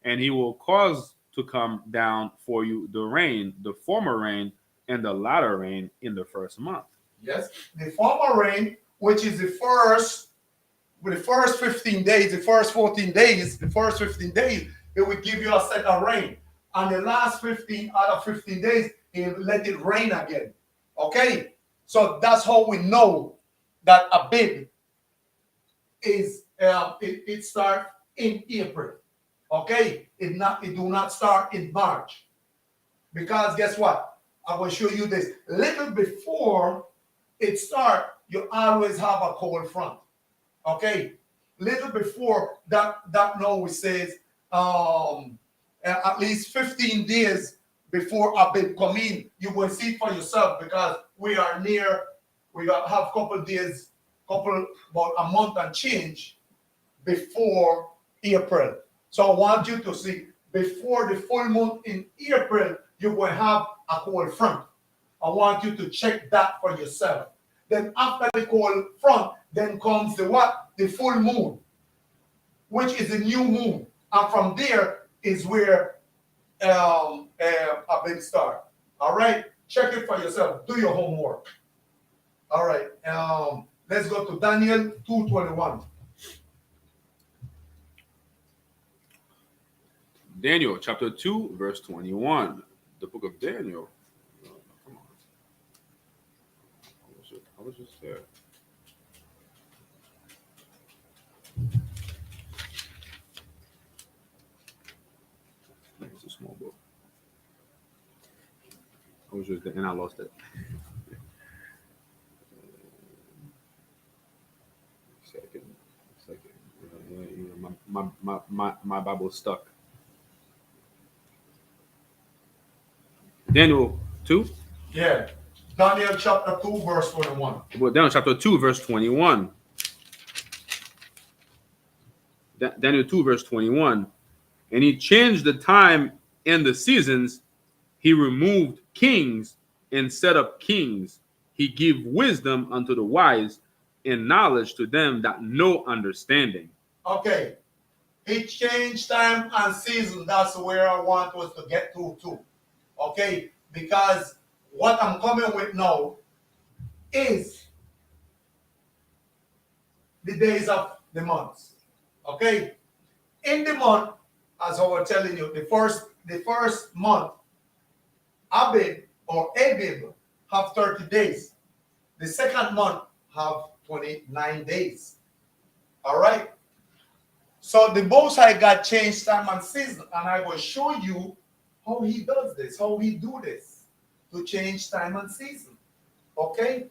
and he will cause to come down for you the former rain, and the latter rain in the first month. Yes, the former rain, which is the first 15 days, the first 14 days, the first 15 days, it will give you a set of rain. And the last 15 out of 15 days, he'll let it rain again. Okay? So that's how we know that Abib is it starts in April. Okay? It do not start in March. Because guess what? I will show you this. Little before it start, you always have a cold front. Okay, little before that now it says at least 15 days before Abib come in, you will see for yourself, because we are near, we have couple days, about a month and change before April. So I want you to see before the full moon in April, you will have a cold front. I want you to check that for yourself. Then after the cold front, then comes the what? The full moon, which is a new moon. And from there is where a big start. All right? Check it for yourself. Do your homework. All right. Let's go to Daniel 2:21. Daniel chapter 2, verse 21. The book of Daniel. Oh, come on. I was just there. It's a small book. I was just there and I lost it. Second. My Bible's stuck. Daniel 2? Yeah. Daniel chapter 2, verse 21. Well, Daniel chapter 2, verse 21. Daniel 2, verse 21. And he changed the time and the seasons. He removed kings and set up kings. He gave wisdom unto the wise and knowledge to them that know understanding. Okay. He changed time and season. That's where I want us to get to too. Okay? Because what I'm coming with now is the days of the months. Okay? In the month as I was telling you, the first month, Abib or Abib have 30 days. The second month have 29 days. All right. So the Most High God changed time and season, and I will show you how He does this, how He do this to change time and season. Okay.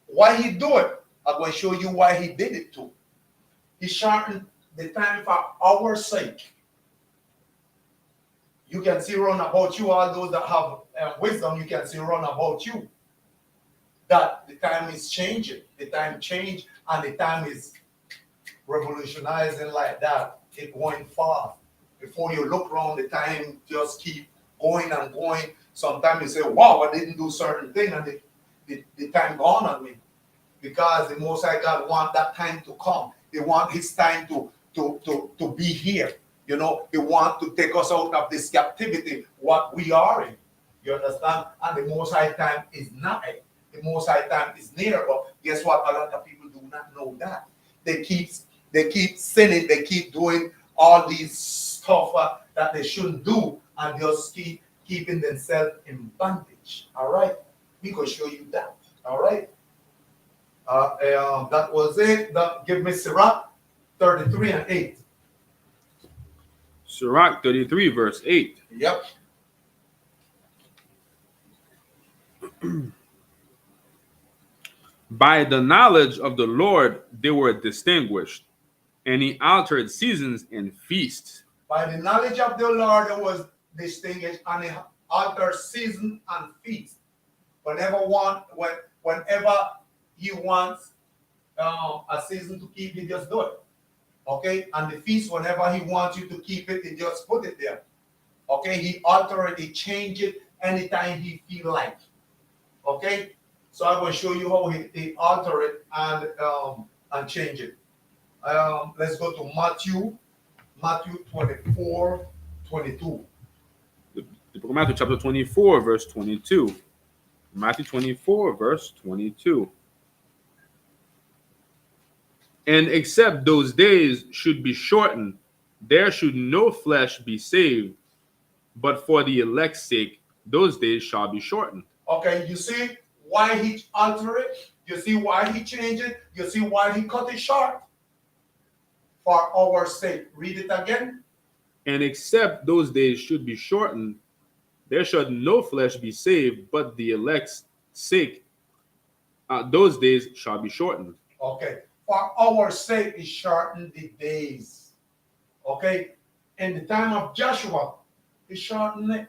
Why He do it? I'm going to show you why He did it too. He shortened the time for our sake. You can see round about you, all those that have wisdom, you can see round about you that the time is changing. The time changed, and the time is revolutionizing like that. It's going fast. Before you look around, the time just keep going and going. Sometimes you say, wow, I didn't do certain thing, and the time gone on me. Because the Most High God want that time to come. He want His time to be here. You know, He want to take us out of this captivity, what we are in. You understand? And the Most High time is nigh. The Most High time is near. But guess what? A lot of people do not know that. They keep sinning. They keep doing all these stuff that they shouldn't do, and just keep keeping themselves in bondage. All right? We can show you that. All right? That was it. Give me Sirach 33 and 8. Sirach 33, verse 8. Yep. By the knowledge of the Lord they were distinguished, and He altered seasons and feasts. By the knowledge of the Lord there was distinguished, and He altered season and feast. Whenever He wants a season to keep, He just do it. Okay? And the feast, whenever He wants you to keep it, He just put it there. Okay? He alter it, He change it anytime He feel like. Okay? So I will show you how he alter it and change it. Let's go to Matthew 24, 22. The book of Matthew, chapter 24, verse 22. Matthew 24, verse 22. And except those days should be shortened, there should no flesh be saved, but for the elect's sake, those days shall be shortened. Okay, you see why He alter it? You see why He changed it? You see why He cut it short? For our sake. Read it again. And except those days should be shortened, there should no flesh be saved, but the elect's sake, those days shall be shortened. Okay. For our sake, He shortened the days. Okay. In the time of Joshua, He shortened it.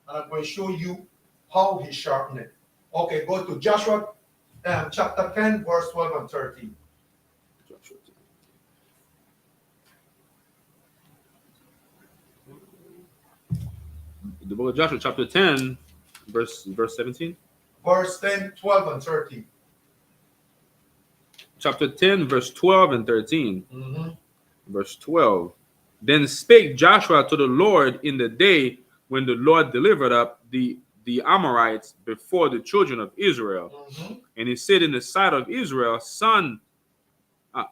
And I'm going to show you how He shortened it. Okay, go to Joshua chapter 10, verse 12 and 13. The book of Joshua, chapter 10, verse 17. Verse 10, 12 and 13. Chapter 10, verse 12 and 13. Mm-hmm. Verse 12. Then spake Joshua to the Lord in the day when the Lord delivered up the Amorites before the children of Israel. Mm-hmm. And he said in the sight of Israel, Sun,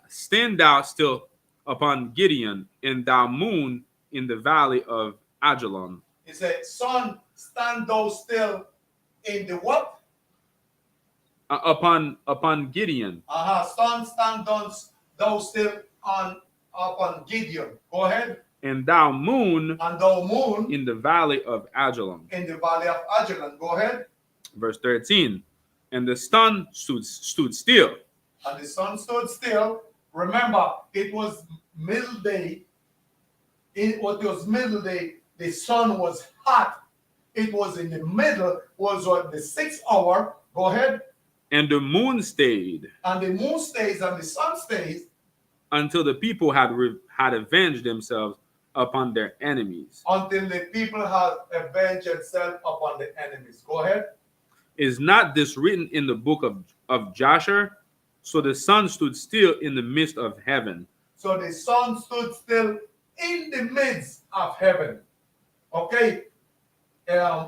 stand thou still upon Gideon, and thou moon in the valley of Ajalon. He said, Sun, stand thou still in the what? Upon Gideon. Sun, stand thou still upon Gideon. Go ahead. And thou moon in the valley of Ajalon. In the valley of Ajalon. Go ahead. Verse 13. And the sun stood still. And the sun stood still. Remember, it was middle day. It was middle day. The sun was hot. It was in the middle. Was on the 6th hour. Go ahead. And the moon stayed. And the moon stays and the sun stays. Until the people had avenged themselves upon their enemies. Until the people had avenged themselves upon the enemies. Go ahead. Is not this written in the book of Joshua? So the sun stood still in the midst of heaven. So the sun stood still in the midst of heaven. Okay.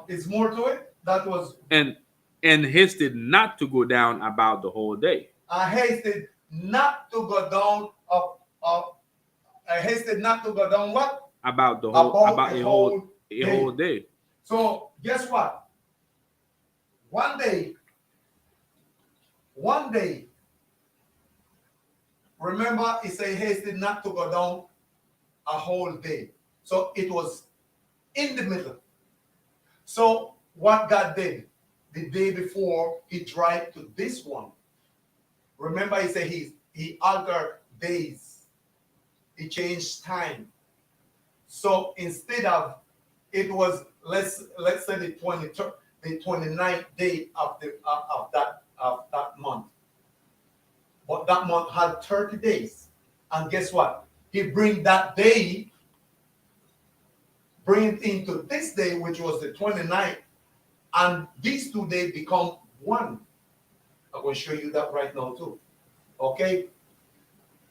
Is more to it. That was and hasted not to go down about the whole day. I hasted not to go down I hasted not to go down what? about the whole about a whole a whole day. So guess what? One day, remember he said hasted not to go down a whole day. So it was in the middle. So what God did the day before, he tried to this one. Remember, he said he altered days. He changed time. So instead of it was let's say the 29th day of that month. But that month had 30 days. And guess what? He bring that day, bring it into this day, which was the 29th, and these 2 days become one. I'm going to show you that right now too. Okay?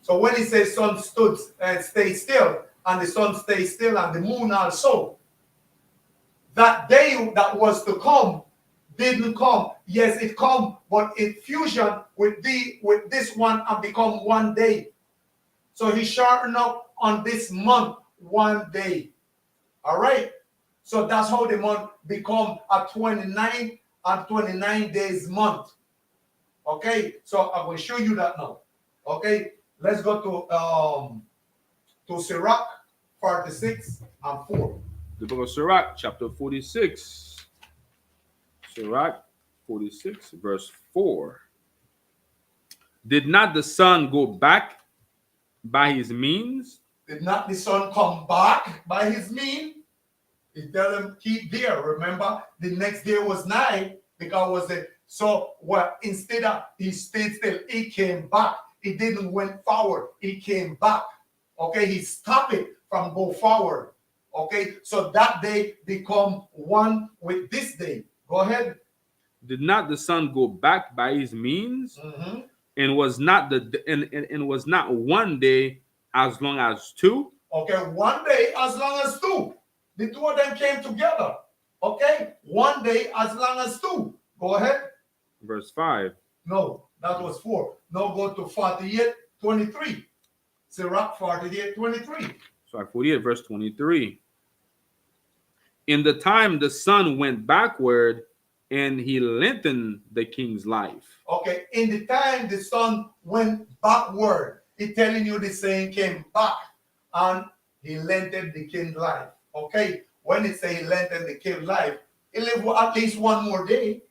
So when he says sun stood and stay still, and the sun stays still, and the moon also, that day that was to come didn't come. Yes, it come, but it fusion with this one and become one day. So he shortened up on this month 1 day. All right. So that's how the month become a 29 days month. Okay. So I will show you that now. Okay. Let's go to Sirach 46 and 4. The book of Sirach, chapter 46. Sirach 46, verse 4. Did not the sun go back by his means? Did not the sun come back by his mean? He tell him keep there. Remember, the next day was night because it was the so what instead of he stayed still, he came back. He didn't went forward. He came back. Okay, he stopped it from go forward. Okay, so that day become one with this day. Go ahead. Did not the sun go back by his means? Mm-hmm. And was not and was not 1 day as long as 2? Okay, 1 day as long as 2. The 2 of them came together. Okay, 1 day as long as 2. Go ahead. Verse 5. No, that was 4. Now go to 48:23. Sirach 48:23. So 48, verse 23. In the time the sun went backward, and he lengthened the king's life. Okay, in the time the sun went backward, he telling you the same came back, and he lengthened the king's life. Okay, when it say he lengthened the king's life, he lived at least 1 more day.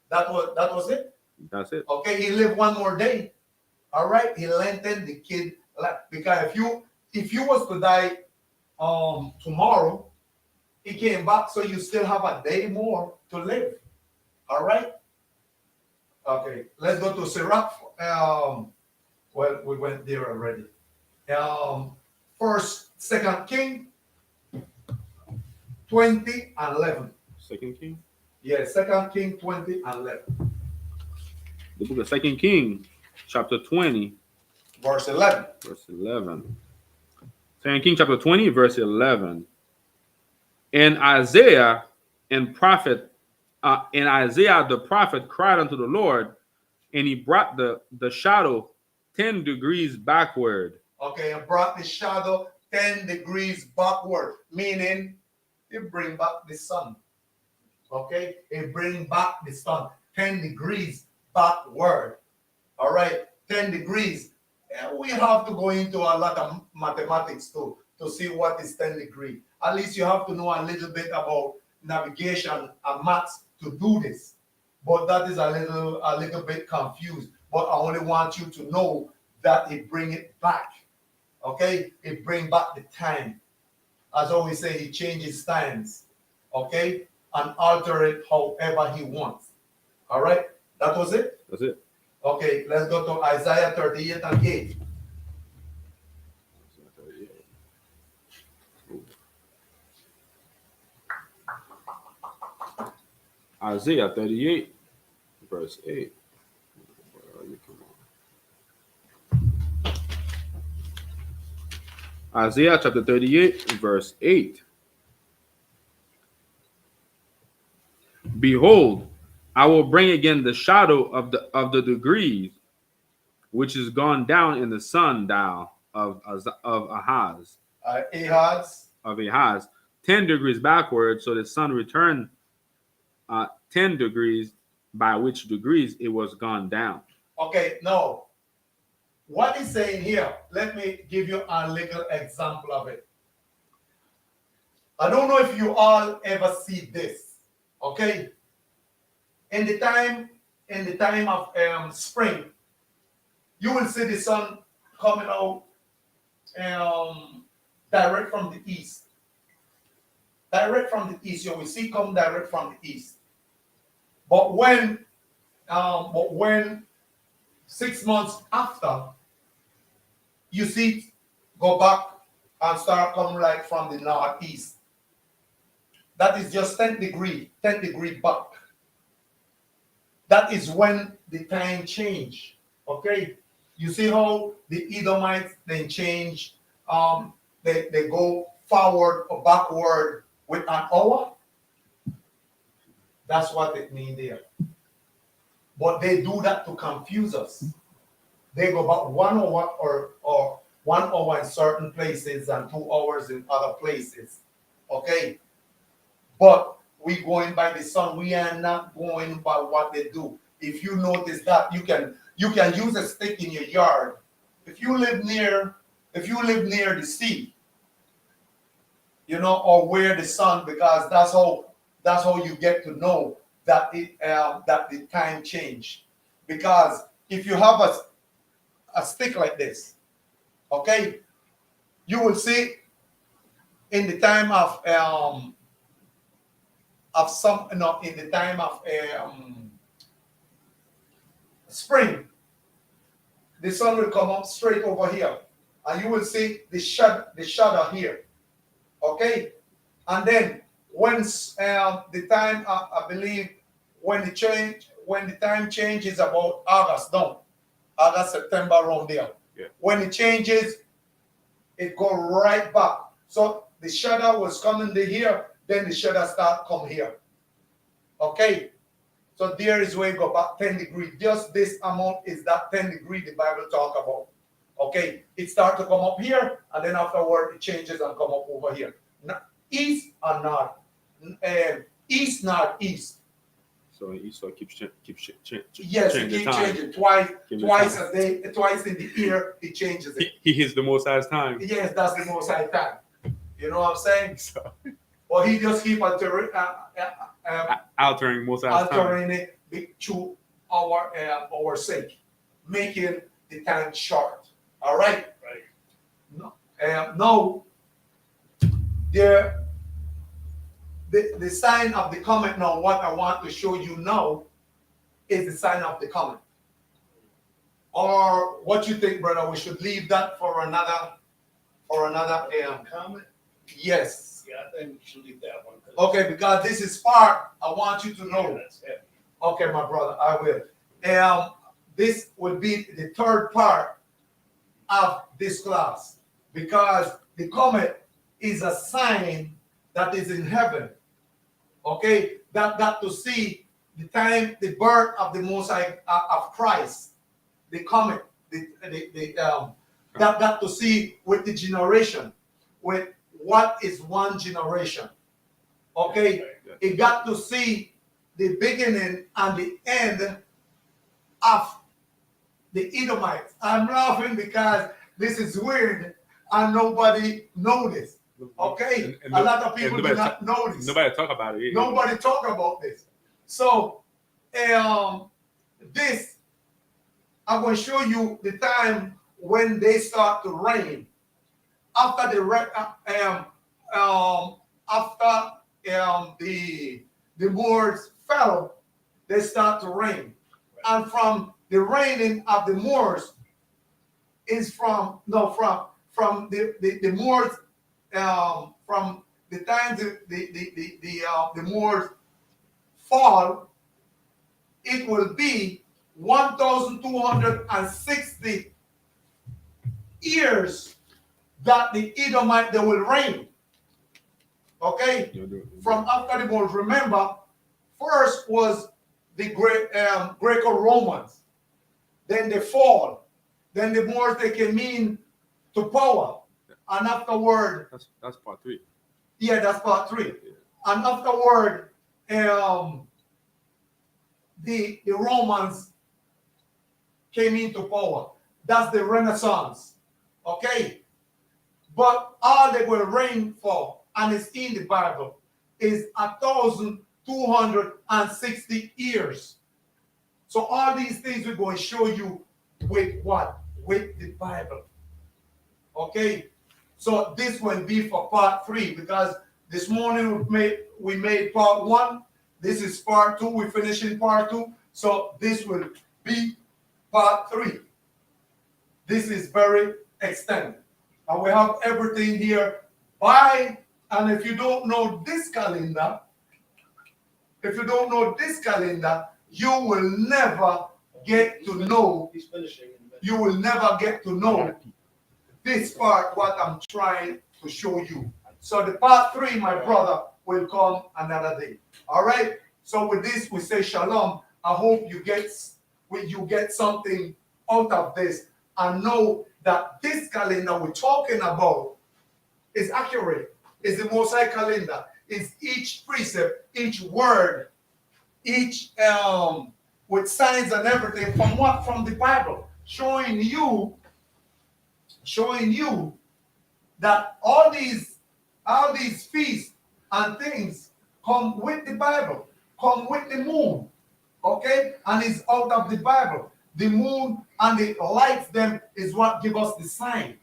That was it. That's it. Okay, he lived 1 more day. All right, he lengthened the kid life because if you was to die tomorrow, he came back, so you still have a day more to live. All right. Okay, let's go to Sirach. Well, we went there already. Second King 20 and 11. Second King. Yeah, Second King 20 and 11. The book of Second King, chapter 20, Verse 11. verse 11. Second King, chapter 20, verse 11. And Isaiah the prophet cried unto the Lord, and he brought the shadow 10 degrees backward. Okay, and brought the shadow 10 degrees backward, meaning it bring back the sun. Okay, it bring back the sun 10 degrees backward. All right, 10 degrees. We have to go into a lot of mathematics too to see what is 10 degrees. At least you have to know a little bit about navigation and maths to do this. But that is a little bit confused. But I only want you to know that it bring it back. Okay, it bring back the time. As always say, he changes times. Okay, and alter it however he wants. All right, that was it. That's it. Okay, let's go to Isaiah 38 and 8. Isaiah 38, verse 8. Where are you? Come on. Isaiah chapter 38, verse 8. Behold, I will bring again the shadow of the degrees, which is gone down in the sundial of Ahaz. Ahaz. of Ahaz 10 degrees backward, so the sun returned 10 degrees, by which degrees it was gone down. Okay, no. What he's saying here, let me give you a little example of it. I don't know if you all ever see this. Okay? In the time of spring, you will see the sun coming out direct from the east. Direct from the east, you will see come direct from the east. But when 6 months after, you see it go back and start coming like from the northeast. That is just 10 degree back. That is when the time change. Okay, you see how the Edomites then change. They go forward or backward with an hour. That's what it means there. But they do that to confuse us. They go back 1 hour or 1 hour in certain places and 2 hours in other places. Okay, but we going by the sun. We are not going by what they do. If you notice that, you can use a stick in your yard. If you live near the sea, you know, or where the sun, because that's how you get to know that that the time changed. Because if you have a stick like this, okay, you will see in the time of in the time of spring, the sun will come up straight over here, and you will see the shadow here. Okay, and then once the time, I believe, when the time changes about August, September around there. Yeah. When it changes, it go right back. So the shadow was coming to here, then the shadow start come here. Okay, so there is where you go back 10 degrees. Just this amount is that 10 degree the Bible talk about. Okay, it starts to come up here, and then afterward it changes and come up over here. East or north, east, northeast. So east keeps Yes, it keeps changing twice a day, twice in the year. It changes it. He hits the Most High's time. Yes, that's the Most High time. You know what I'm saying? So, Well, he just keep altering altering Most High's time. altering it to our sake, making the time short. All right. Right. No, the sign of the comet. Now, what I want to show you now is the sign of the comet. Or what you think, brother? We should leave that for another. Comment? Yes. Yeah, I think we should leave that one. Okay, because this is part I want you to Yeah, know. that's heavy. Okay, my brother, I will. This will be the third part of this class, because the comet is a sign that is in heaven. Okay, that to see the time, the birth of the Most High of Christ, the comet, that to see with the generation, with what is one generation. Okay, it got to see the beginning and the end of the Edomites. I'm laughing because this is weird and nobody knows this. Okay, And a lot of people do not know this. Nobody talk about it. Nobody talk about this. So, this I'm going to show you the time when they start to rain. After the Moors fell, they start to rain, and from the raining of the Moors is from the Moors, from the time the Moors fall, it will be 1,260 years that the Edomite they will reign. Okay, from after the Moors. Remember, first was the Greco-Romans, then they fall, then the Moors they came in to power, and afterward that's part 3. Yeah, that's part 3. And afterward, the Romans came into power. That's the Renaissance. Okay? But all they will reign for, and it's in the Bible, is 1,260 years. So all these things we're going to show you with what? With the Bible. Okay? So this will be for part 3, because this morning we made part 1. This is part 2. We're finishing part 2. So this will be part 3. This is very extended. And we have everything here and if you don't know this calendar, you will never get to know. He's finishing. You will never get to know this part, what I'm trying to show you. So the part 3, my brother, will come another day. All right? So with this, we say shalom. I hope you get something out of this and know that this calendar we're talking about is accurate. It's the Most High calendar. It's each precept, each word, each with signs and everything from what? From the Bible, showing you that all these feasts and things come with the Bible, come with the moon, okay? And it's out of the Bible. The moon and the lights them is what give us the sign,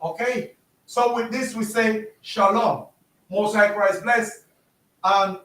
okay? So with this we say shalom, Most High Christ bless, and